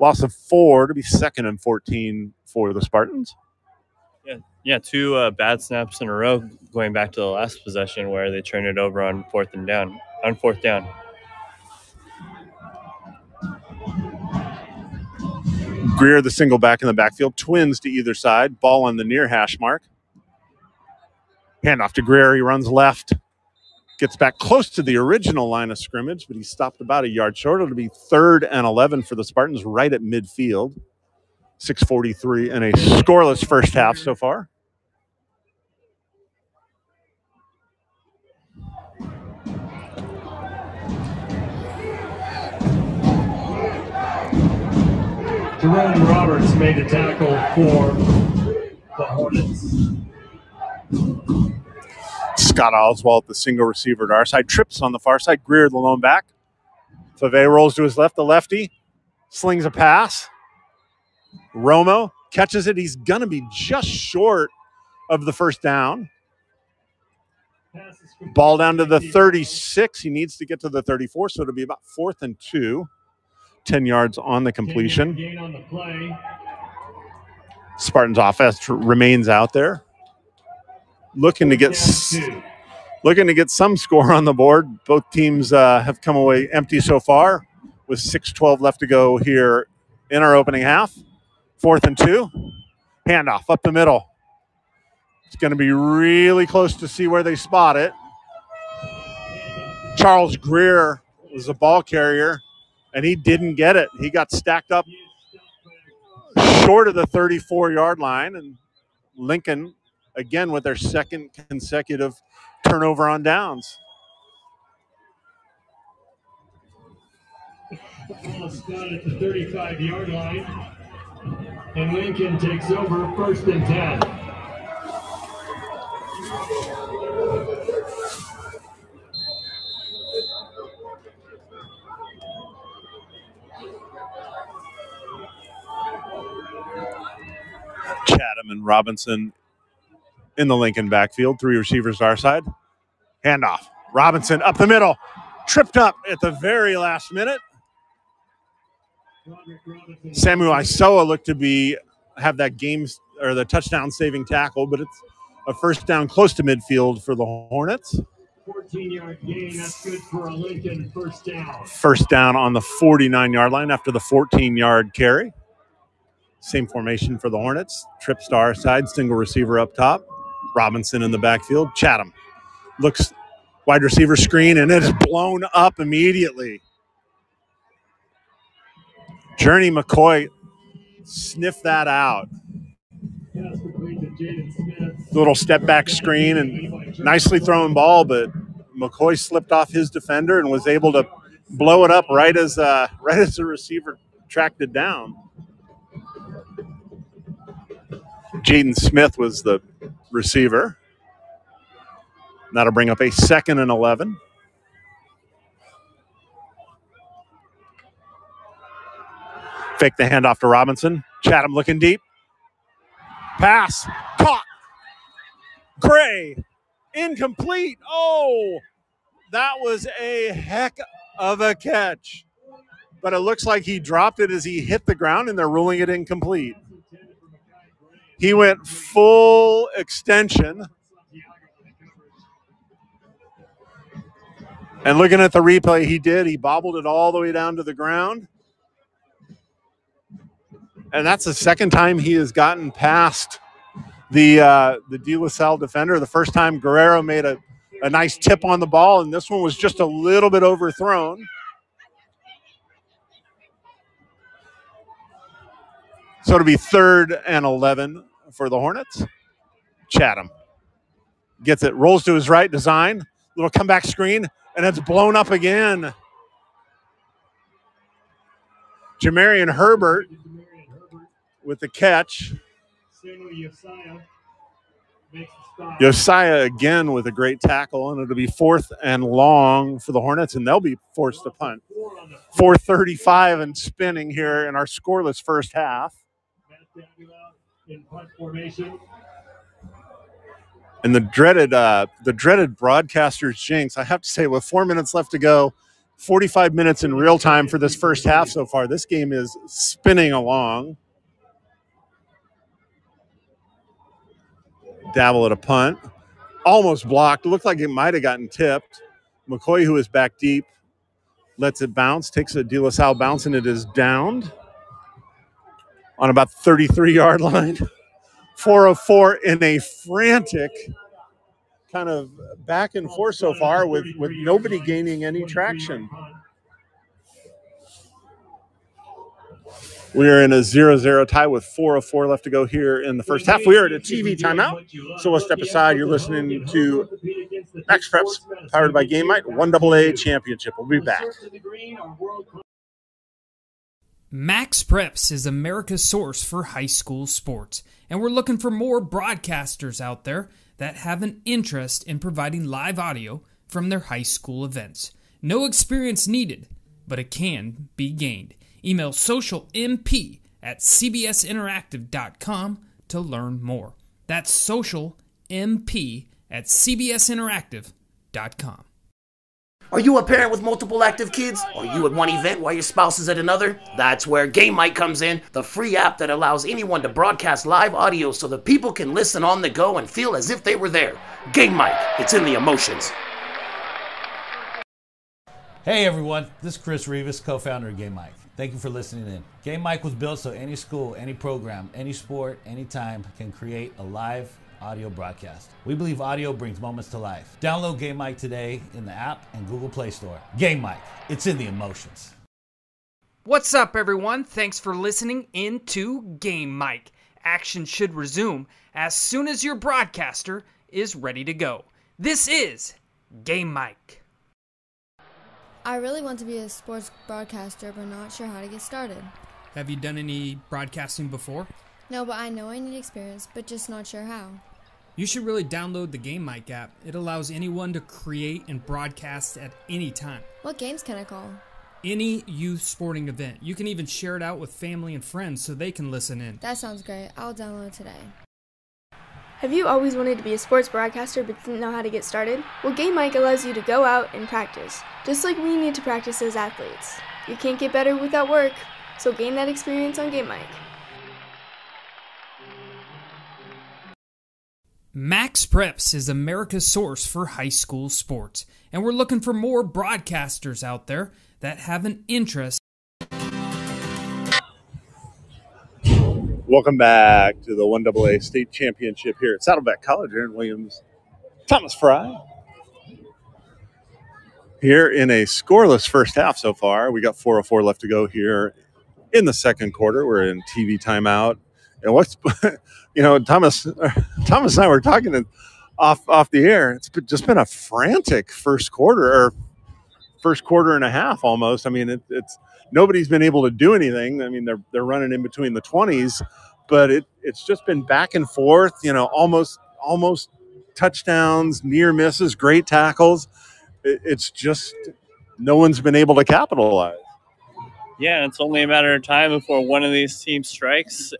Loss of 4 to be 2nd and 14 for the Spartans. Yeah, 2 bad snaps in a row going back to the last possession where they turned it over on 4th down. Greer, the single back in the backfield, twins to either side, ball on the near hash mark. Hand off to Greer, he runs left, gets back close to the original line of scrimmage, but he stopped about a yard short. It'll be 3rd and 11 for the Spartans right at midfield. 6:43 and a scoreless first half so far. Jerome Roberts made the tackle for the Hornets. Scott Oswald, the single receiver to our side, trips on the far side. Greer, the lone back. Fave rolls to his left, the lefty, slings a pass. Romo catches it. He's going to be just short of the first down. Ball down to the 36. He needs to get to the 34, so it'll be about 4th and 2. 10 yards on the completion. Gain on the play. Spartans offense remains out there. Looking to get some score on the board. Both teams have come away empty so far with 6:12 left to go here in our opening half. 4th and 2. Handoff up the middle. It's going to be really close to see where they spot it. Charles Greer was the ball carrier, and he didn't get it. He got stacked up short of the 34-yard line, and Lincoln, again, with their 2nd consecutive turnover on downs. Ball is spotted at the 35-yard line. And Lincoln takes over 1st and 10. Chatham and Robinson in the Lincoln backfield. 3 receivers our side. Handoff. Robinson up the middle. Tripped up at the very last minute. Samu Isoa looked to have that game or the touchdown saving tackle, but it's a first down close to midfield for the Hornets. 14-yard gain. That's good for a Lincoln first down. First down on the 49-yard line after the 14-yard carry. Same formation for the Hornets. Trips to our side, single receiver up top. Robinson in the backfield. Chatham looks wide receiver screen, and it is blown up immediately. Journey McCoy sniffed that out. Little step back screen and nicely thrown ball, but McCoy slipped off his defender and was able to blow it up right as the receiver tracked it down. Jaden Smith was the receiver. That'll bring up a 2nd and 11. Fake the handoff to Robinson. Chatham looking deep. Pass. Caught. Gray. Incomplete. Oh, that was a heck of a catch. But it looks like he dropped it as he hit the ground, and they're ruling it incomplete. He went full extension. And looking at the replay, he bobbled it all the way down to the ground. And that's the second time he has gotten past the De La Salle defender. The first time Guerrero made a nice tip on the ball, and this one was just a little bit overthrown. So it'll be 3rd and 11 for the Hornets. Chatham gets it, rolls to his right, design, little comeback screen, and it's blown up again. Jamarian Herbert with the catch. Josiah again with a great tackle, and it'll be 4th and long for the Hornets, and they'll be forced to punt. 4:35 and spinning here in our scoreless first half. And the dreaded broadcaster's jinx, I have to say, with 4 minutes left to go, 45 minutes in real time for this first half so far. This game is spinning along. Dabble at a punt. Almost blocked. Looked like it might have gotten tipped. McCoy, who is back deep, lets it bounce, takes a De La Salle bounce, and it is downed on about 33-yard line. 4:04 in a frantic kind of back and forth so far with nobody gaining any traction. We are in a 0-0 tie with 4:04 left to go here in the first half. We are at a TV timeout, so we'll step aside. You're listening to Max Preps, powered by Game Mike, 1AA Championship. We'll be back. Max Preps is America's source for high school sports, and we're looking for more broadcasters out there that have an interest in providing live audio from their high school events. No experience needed, but it can be gained. Email socialmp@cbsinteractive.com to learn more. That's socialmp@cbsinteractive.com. Are you a parent with multiple active kids? Are you at one event while your spouse is at another? That's where Game Mike comes in, the free app that allows anyone to broadcast live audio so that people can listen on the go and feel as if they were there. Game Mike, it's in the emotions. Hey everyone, this is Chris Rivas, co-founder of Game Mike. Thank you for listening in. Game Mike was built so any school, any program, any sport, anytime can create a live audio broadcast. We believe audio brings moments to life. Download Game Mike today in the app and Google Play Store. Game Mike, it's in the emotions. What's up, everyone? Thanks for listening in to Game Mike. Action should resume as soon as your broadcaster is ready to go. This is Game Mike. I really want to be a sports broadcaster, but not sure how to get started. Have you done any broadcasting before? No, but I know I need experience, but just not sure how. You should really download the Game Mike app. It allows anyone to create and broadcast at any time. What games can I call? any youth sporting event. You can even share it out with family and friends so they can listen in. That sounds great. I'll download today. Have you always wanted to be a sports broadcaster but didn't know how to get started? Well, Game Mic allows you to go out and practice, just like we need to practice as athletes. You can't get better without work, so gain that experience on Game Mic. Max Preps is America's source for high school sports, and we're looking for more broadcasters out there that have an interest. Welcome back to the 1AA State Championship here at Saddleback College here in Williams. Thomas Fry. Here in a scoreless first half so far. We got 4:04 left to go here in the second quarter. We're in TV timeout. And what's, Thomas and I were talking off the air. It's just been a frantic first quarter and a half almost. I mean, it's nobody's been able to do anything. I mean, they're running in between the 20s, but it's just been back and forth. Almost touchdowns, near misses, great tackles. It's just no one's been able to capitalize. Yeah, it's only a matter of time before one of these teams strikes.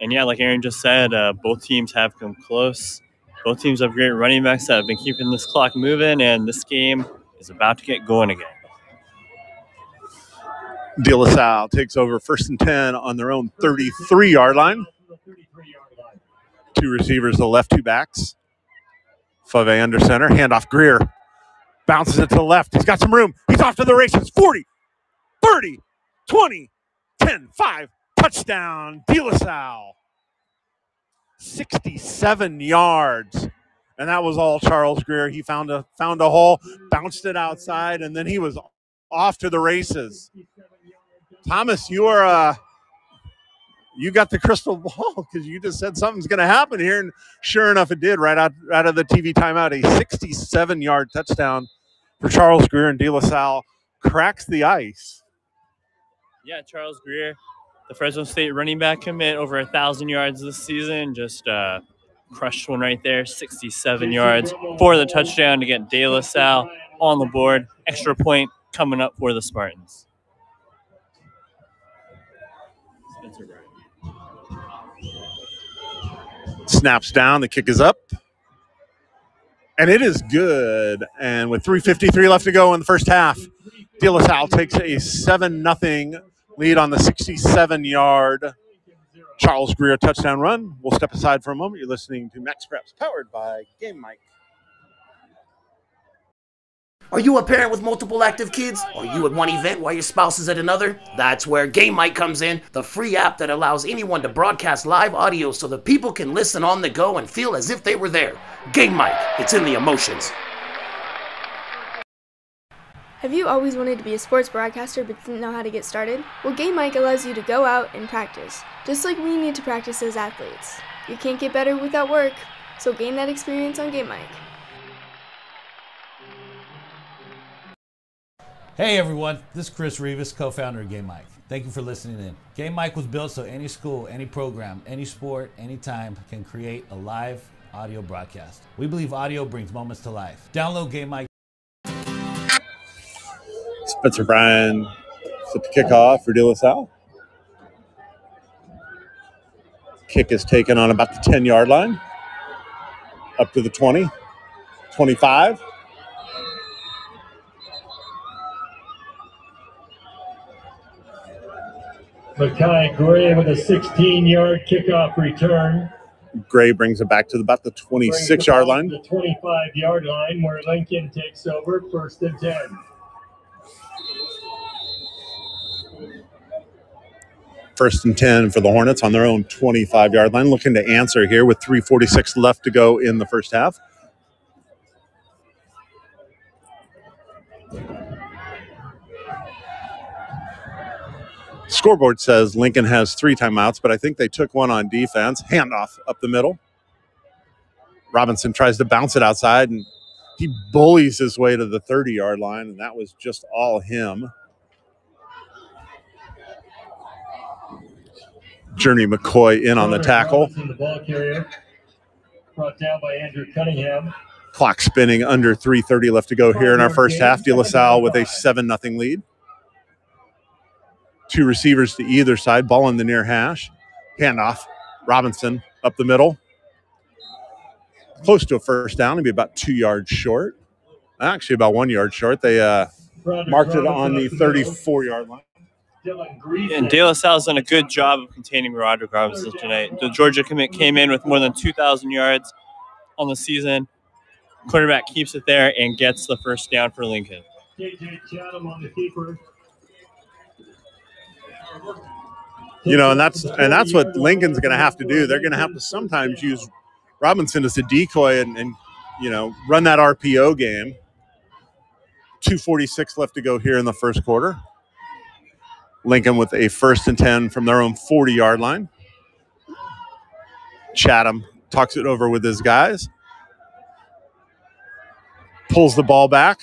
And yeah, like Aaron just said, both teams have come close. Both teams have great running backs that have been keeping this clock moving, and this game is about to get going again. De La Salle takes over 1st and 10 on their own 33-yard line. Two receivers, the left, two backs. Fave under center, handoff Greer. Bounces it to the left. He's got some room. He's off to the races. 40, 30, 20, 10, 5. Touchdown, De La Salle. 67 yards. And that was all Charles Greer. He found a hole, bounced it outside, and then he was off to the races. Thomas, you got the crystal ball because you just said something's going to happen here, and sure enough, it did right out of the TV timeout. A 67-yard touchdown for Charles Greer, and De La Salle cracks the ice. Yeah, Charles Greer, the Fresno State running back commit, over 1,000 yards this season. Just crushed one right there, 67 yards for the touchdown to get De La Salle on the board. Extra point coming up for the Spartans. Snaps down, the kick is up. And it is good. And with 3:53 left to go in the first half, De La Salle takes a 7-0 lead on the 67-yard Charles Greer touchdown run. We'll step aside for a moment. You're listening to Max Preps, powered by Game Mic. Are you a parent with multiple active kids? Are you at one event while your spouse is at another? That's where Game Mic comes in, the free app that allows anyone to broadcast live audio so that people can listen on the go and feel as if they were there. Game Mic, it's in the emotions. Have you always wanted to be a sports broadcaster but didn't know how to get started? Well, Game Mic allows you to go out and practice, just like we need to practice as athletes. You can't get better without work, so gain that experience on Game Mic. Hey everyone, this is Chris Rivas, co-founder of Game Mic. Thank you for listening in. Game Mic was built so any school, any program, any sport, anytime can create a live audio broadcast. We believe audio brings moments to life. Download Game Mic. Spencer Bryan set the kickoff for De La Salle. Kick is taken on about the 10-yard line. Up to the 20, 25. Makai Gray with a 16-yard kickoff return. Gray brings it back to about the 26-yard line. The 25-yard line where Lincoln takes over, 1st and 10. First and 10 for the Hornets on their own 25-yard line, looking to answer here with 3:46 left to go in the first half. Scoreboard says Lincoln has 3 timeouts, but I think they took one on defense. Handoff up the middle. Robinson tries to bounce it outside, and he bullies his way to the 30-yard line, and that was just all him. Journey McCoy in on the tackle. The ball carrier, brought down by Andrew Cunningham. Clock spinning, under 3:30 left to go here in our first half. De La Salle with a 7-0 lead. Two receivers to either side. Ball in the near hash. Handoff. Robinson up the middle. Close to a first down. Maybe about 2 yards short. Actually, about 1 yard short. They marked it on the 34-yard line. And De La Salle's done a good job of containing Roderick Robinson tonight. The Georgia commit came in with more than 2,000 yards on the season. Quarterback keeps it there and gets the first down for Lincoln. You know, and that's what Lincoln's going to have to do. They're going to have to sometimes use Robinson as a decoy and you know, run that RPO game. 2:46 left to go here in the first quarter. Lincoln with a 1st and 10 from their own 40-yard line. Chatham talks it over with his guys. Pulls the ball back.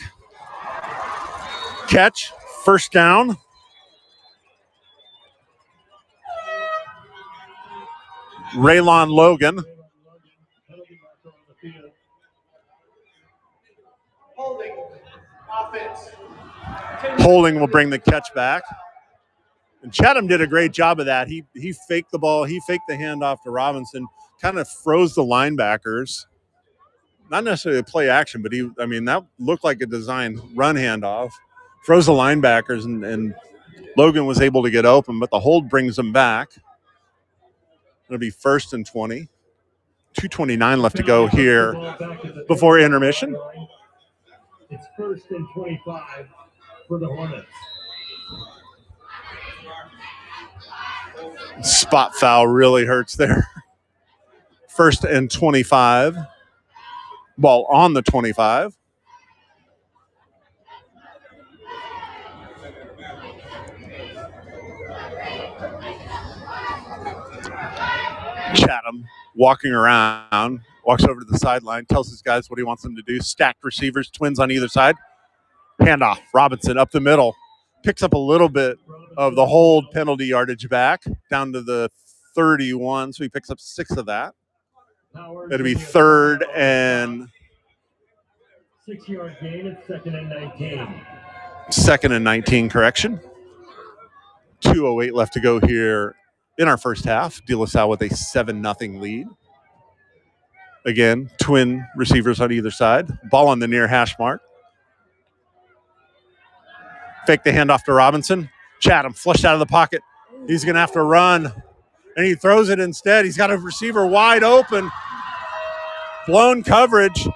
Catch. First down. Raylon Logan. Holding will bring the catch back. And Chatham did a great job of that. He faked the ball. He faked the handoff to Robinson, kind of froze the linebackers. Not necessarily a play action, but that looked like a designed run handoff. Froze the linebackers, and Logan was able to get open, but the hold brings them back. It'll be 1st and 20. 2:29 left to go here before intermission. It's 1st and 25 for the Hornets. Spot foul really hurts there. 1st and 25. Ball on the 25. Chatham walking around, walks over to the sideline, tells his guys what he wants them to do. Stacked receivers, twins on either side. Handoff. Robinson up the middle. Picks up a little bit of the hold penalty yardage back down to the 31, so he picks up 6 of that. It'll be 3rd and 6-yard gain. It's 2nd and 19. 2nd and 19, correction. 2:08 left to go here in our first half. De La Salle with a 7-0 lead. Again, twin receivers on either side. Ball on the near hash mark. Fake the handoff to Robinson. Chatham flushed out of the pocket. He's going to have to run. And he throws it instead. He's got a receiver wide open. Blown coverage.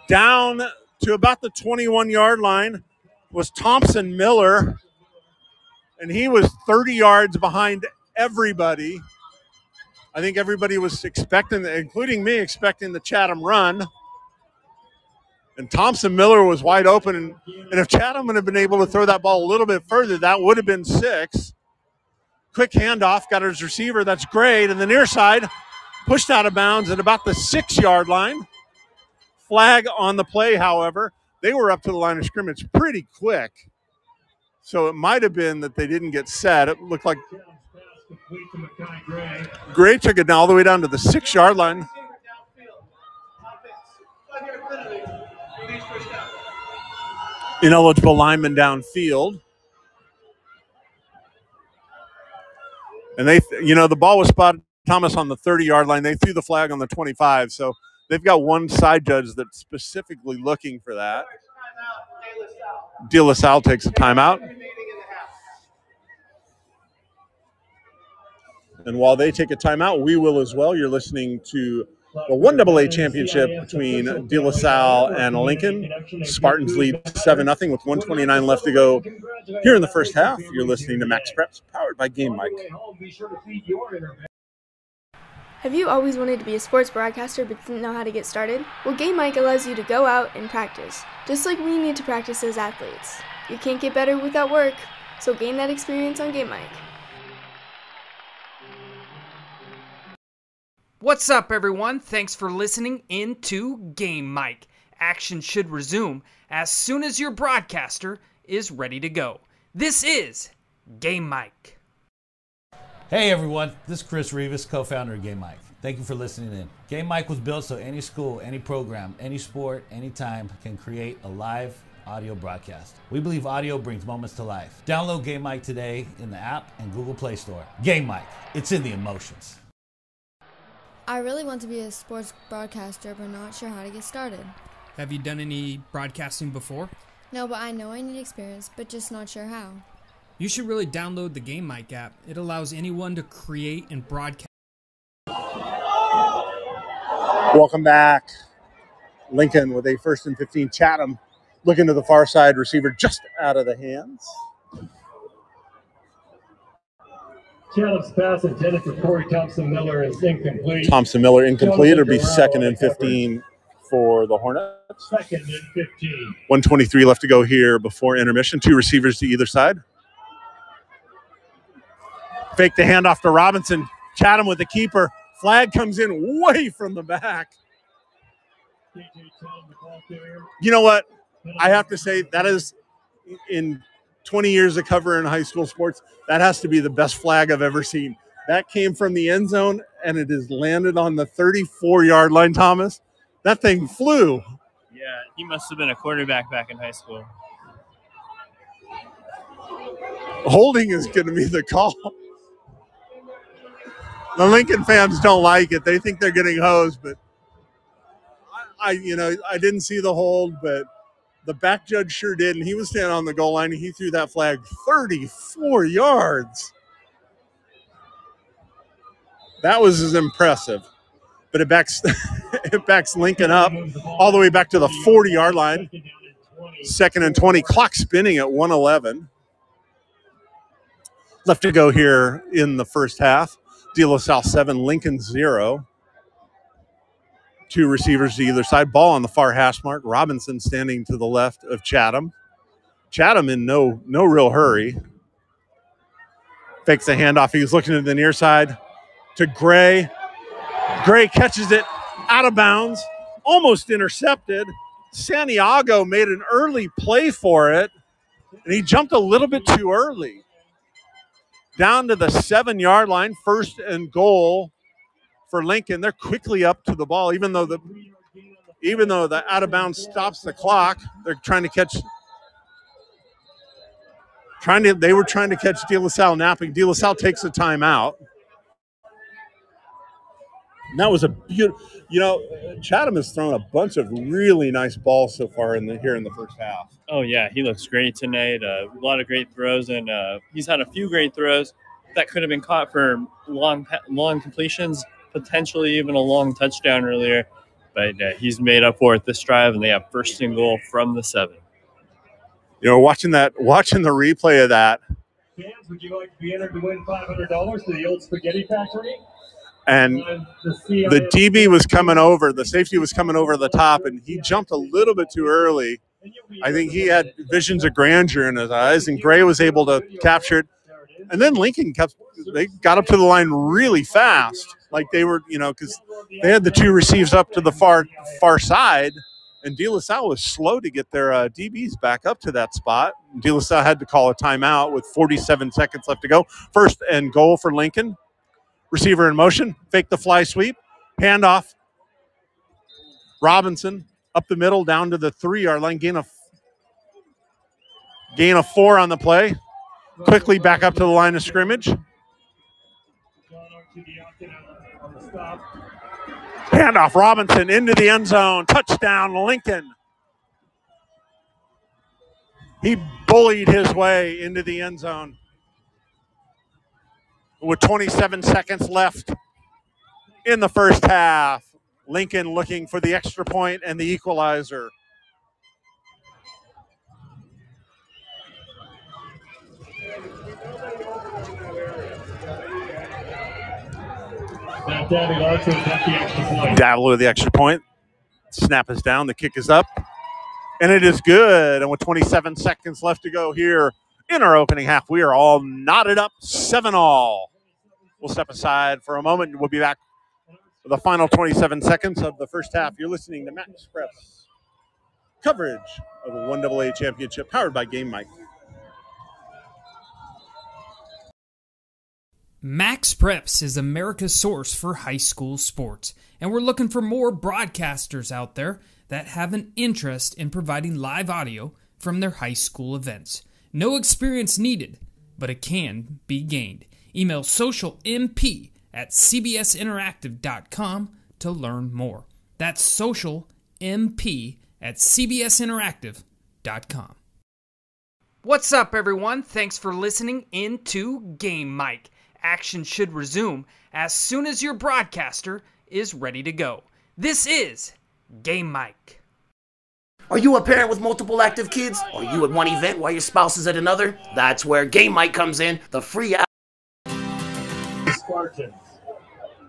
Down to about the 21-yard line was Thompson Miller. And he was 30 yards behind everybody. I think everybody was expecting, including me, expecting the Chatham run. And Thompson Miller was wide open. And if Chatham would have been able to throw that ball a little bit further, that would have been 6. Quick handoff, got his receiver. That's great. And the near side pushed out of bounds at about the 6-yard line. Flag on the play, however. They were up to the line of scrimmage pretty quick. So it might have been that they didn't get set. It looked like Gray took it all the way down to the 6-yard line. Ineligible lineman downfield. And the ball was spotted, Thomas, on the 30-yard line. They threw the flag on the 25. So they've got one side judge that's specifically looking for that. De La Salle takes a timeout. And while they take a timeout, we will as well. You're listening to the 1AA championship between De La Salle and Lincoln. Spartans lead 7-0 with 1:29 left to go here in the first half. You're listening to Max Preps, powered by Game Mike. Have you always wanted to be a sports broadcaster but didn't know how to get started? Well, Game Mike allows you to go out and practice, just like we need to practice as athletes. You can't get better without work, so gain that experience on Game Mike. What's up, everyone? Thanks for listening in to Game Mike. Action should resume as soon as your broadcaster is ready to go. This is Game Mike. Hey everyone, this is Chris Rivas, co-founder of Game Mike. Thank you for listening in. Game Mike was built so any school, any program, any sport, anytime can create a live audio broadcast. We believe audio brings moments to life. Download Game Mike today in the app and Google Play Store. Game Mike, it's in the emotions. I really want to be a sports broadcaster, but not sure how to get started. Have you done any broadcasting before? No, but I know I need experience, but just not sure how. You should really download the Game Mic app. It allows anyone to create and broadcast. Welcome back. Lincoln with a 1st and 15. Chatham looking to the far side, receiver just out of the hands. Chatham's pass intended for Corey Thompson-Miller is incomplete. Thompson-Miller incomplete. It'll be 2nd and 15 for the Hornets. 2nd and 15. 1:23 left to go here before intermission. 2 receivers to either side. Fake the handoff to Robinson. Chatham with the keeper. Flag comes in way from the back. You know what? I have to say that is, in 20 years of covering high school sports, that has to be the best flag I've ever seen. That came from the end zone, and it has landed on the 34-yard line, Thomas. That thing flew. Yeah, he must have been a quarterback back in high school. Holding is going to be the call. The Lincoln fans don't like it. They think they're getting hosed, but I didn't see the hold, but the back judge sure did, and he was standing on the goal line, and he threw that flag 34 yards. That was impressive. But it backs Lincoln up all the way back to the 40-yard line. 2nd and 20. Clock spinning at 1:11. Left to go here in the first half. De La Salle 7, Lincoln 0. 2 receivers to either side. Ball on the far hash mark. Robinson standing to the left of Chatham. Chatham in no real hurry. Fakes the handoff. He's looking to the near side to Gray. Gray catches it out of bounds. Almost intercepted. Santiago made an early play for it, and he jumped a little bit too early. Down to the 7-yard line, 1st and goal for Lincoln. They're quickly up to the ball, even though the out of bounds stops the clock. They're trying to catch. They were trying to catch De La Salle napping. De La Salle takes a timeout. And that was a beautiful. Chatham has thrown a bunch of really nice balls so far here in the first half. Oh, yeah, he looks great tonight. A lot of great throws, and he's had a few great throws that could have been caught for long completions, potentially even a long touchdown earlier. But he's made up for it this drive, and they have 1st and goal from the 7. Watching the replay of that. Fans, would you like to be entered to win $500 to the old Spaghetti Factory? And the DB was coming over, the safety was coming over the top, and he jumped a little bit too early. I think he had visions of grandeur in his eyes, and Gray was able to capture it. And then Lincoln they got up to the line really fast, like they were, because they had the 2 receives up to the far side, and De La Salle was slow to get their DBs back up to that spot. De La Salle had to call a timeout with 47 seconds left to go. 1st and goal for Lincoln. Receiver in motion, fake the fly sweep, handoff. Robinson up the middle, down to the 3-yard line, gain of 4 on the play. Quickly back up to the line of scrimmage. Handoff, Robinson into the end zone, touchdown, Lincoln. He bullied his way into the end zone. With 27 seconds left in the first half, Lincoln looking for the extra point and the equalizer. Dabble with the extra point. Snap is down. The kick is up. And it is good. And with 27 seconds left to go here in our opening half, we are all knotted up 7-all. We'll step aside for a moment. We'll be back for the final 27 seconds of the first half. You're listening to Max Prep's coverage of the 1AA Championship, powered by Game Mike. Max Preps is America's source for high school sports, and we're looking for more broadcasters out there that have an interest in providing live audio from their high school events. No experience needed, but it can be gained. Email socialmp@cbsinteractive.com to learn more. That's socialmp@cbsinteractive.com. What's up, everyone? Thanks for listening into Game Mike. Action should resume as soon as your broadcaster is ready to go. This is Game Mike. Are you a parent with multiple active kids? Are you at one event while your spouse is at another? That's where Game Mike comes in, the free app. Spartans.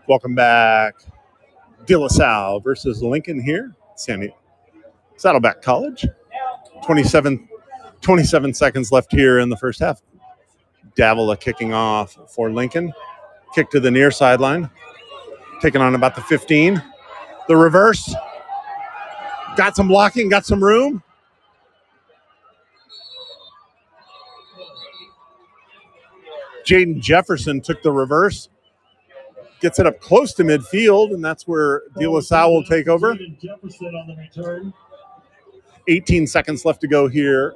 Welcome back. De La Salle versus Lincoln here. Saddleback College. 27 seconds left here in the first half. Davila kicking off for Lincoln. Kick to the near sideline. Taking on about the 15. The reverse. Got some blocking, got some room. Jaden Jefferson took the reverse. Gets it up close to midfield, and that's where De La Salle will take over. 18 seconds left to go here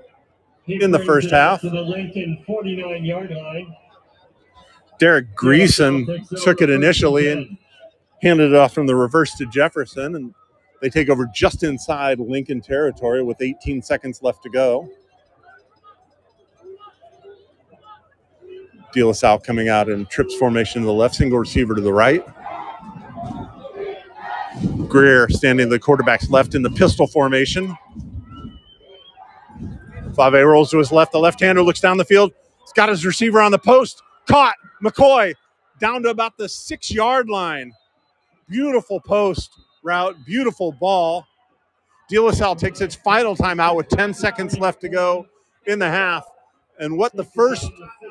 in the first half. To the Lincoln 49-yard line. Derek Greason took it initially and handed it off from the reverse to Jefferson, and they take over just inside Lincoln territory with 18 seconds left to go. De La Salle coming out in trips formation to the left, single receiver to the right. Greer standing to the quarterback's left in the pistol formation. Fave rolls to his left. The left-hander looks down the field. He's got his receiver on the post. Caught. McCoy down to about the 6-yard line. Beautiful post route. Beautiful ball. De La Salle takes its final timeout with 10 seconds left to go in the half. And what the first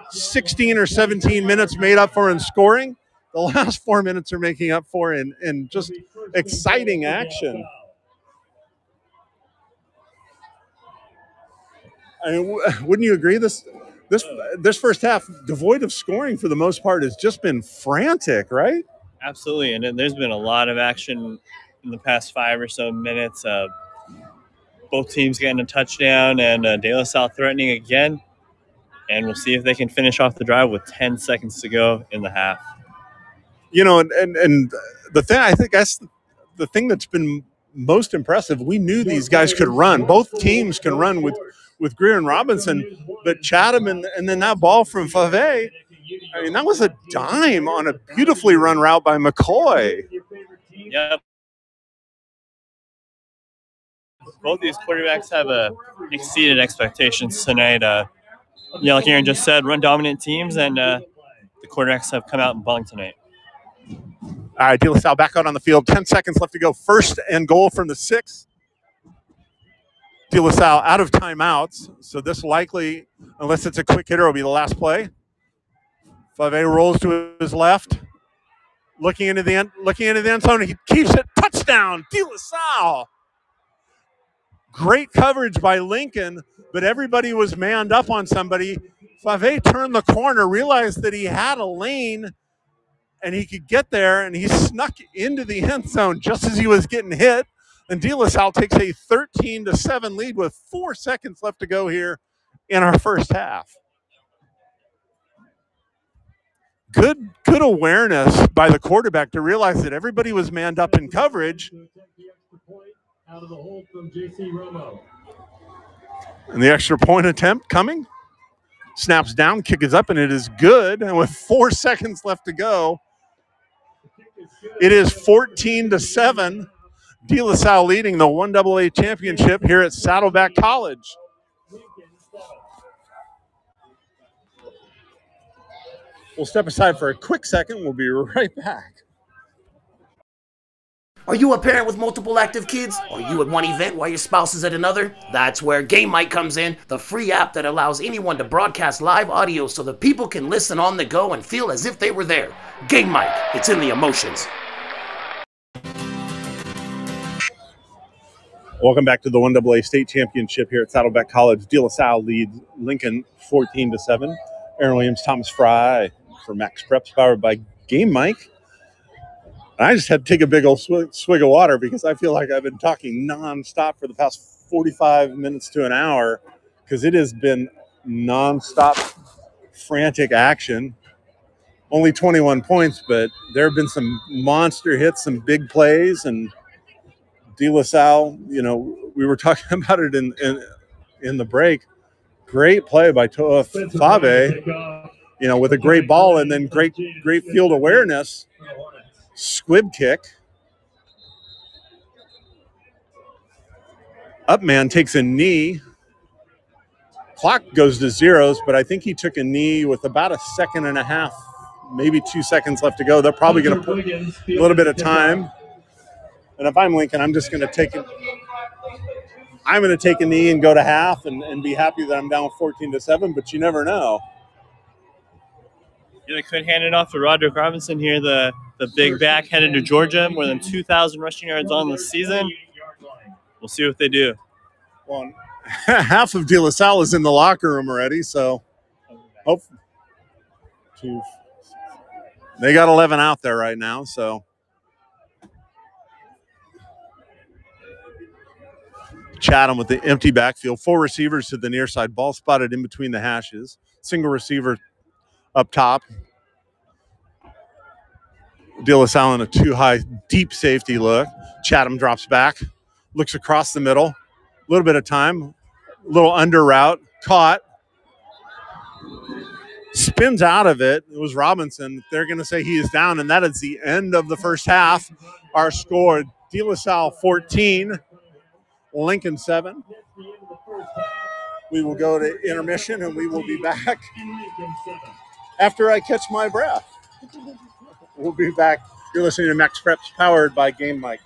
16 or 17 minutes made up for in scoring, the last 4 minutes are making up for in just exciting action. I mean, wouldn't you agree? This first half, devoid of scoring for the most part, has just been frantic, right? Absolutely, and there's been a lot of action in the past 5 or so minutes. Both teams getting a touchdown, and De La Salle threatening again. And we'll see if they can finish off the drive with 10 seconds to go in the half. You know, and the thing, I think that's the thing that's been most impressive. We knew these guys could run. Both teams can run with Greer and Robinson, but Chatham and then that ball from Fave, I mean, that was a dime on a beautifully run route by McCoy. Yep. Both these quarterbacks have exceeded expectations tonight. Like Aaron just said, run-dominant teams, and the quarterbacks have come out and balling tonight. All right, De La Salle back out on the field. 10 seconds left to go. First and goal from the 6. De La Salle out of timeouts, so this likely, unless it's a quick hitter, will be the last play. Fave rolls to his left, looking into the end zone. He keeps it. Touchdown, De La Salle. Great coverage by Lincoln, but everybody was manned up on somebody. Fave turned the corner, realized that he had a lane, and he could get there, and he snuck into the end zone just as he was getting hit. And De La Salle takes a 13-7 lead with 4 seconds left to go here in our first half. Good awareness by the quarterback to realize that everybody was manned up in coverage. Out of the hole from J.C. Romo. And the extra point attempt coming. Snaps down, kick is up, and it is good. And with 4 seconds left to go, it is 14-7. De La Salle leading the 1AA championship here at Saddleback College. We'll step aside for a quick second. We'll be right back. Are you a parent with multiple active kids? Are you at one event while your spouse is at another? That's where Game Mike comes in, the free app that allows anyone to broadcast live audio so that people can listen on the go and feel as if they were there. Game Mike, it's in the emotions. Welcome back to the 1AA state championship here at Saddleback College. De La Salle leads Lincoln 14-7. Aaron Williams, Thomas Fry for Max Preps, powered by Game Mike. And I just had to take a big old swig of water because I feel like I've been talking nonstop for the past 45 minutes to an hour. because it has been nonstop frantic action. Only 21 points, but there have been some monster hits, some big plays, and De La Salle, you know, we were talking about it in the break. Great play by Toa Fave, you know, with a great ball and then great field awareness. Squib kick. Upman takes a knee. Clock goes to zeros, but I think he took a knee with about a second and a half, maybe 2 seconds left to go. They're probably going to put a little bit of time. And if I'm Lincoln, I'm just going to take it. I'm going to take a knee and go to half and be happy that I'm down 14-7, but you never know. Yeah, they could hand it off to Roderick Robinson here, the big back headed to Georgia, more than 2,000 rushing yards on the season. We'll see what they do. Well, half of De La Salle is in the locker room already, so hope they got 11 out there right now, so. Chatham with the empty backfield. 4 receivers to the near side. Ball spotted in between the hashes. Single receiver up top. De La Salle in a 2-high deep safety look. Chatham drops back. Looks across the middle. A little bit of time. A little under route. Caught. Spins out of it. It was Robinson. They're going to say he is down, and that is the end of the first half. Our score, De La Salle 14. Lincoln 7. We will go to intermission and we will be back after I catch my breath. We'll be back. You're listening to Max Preps powered by Game Mike.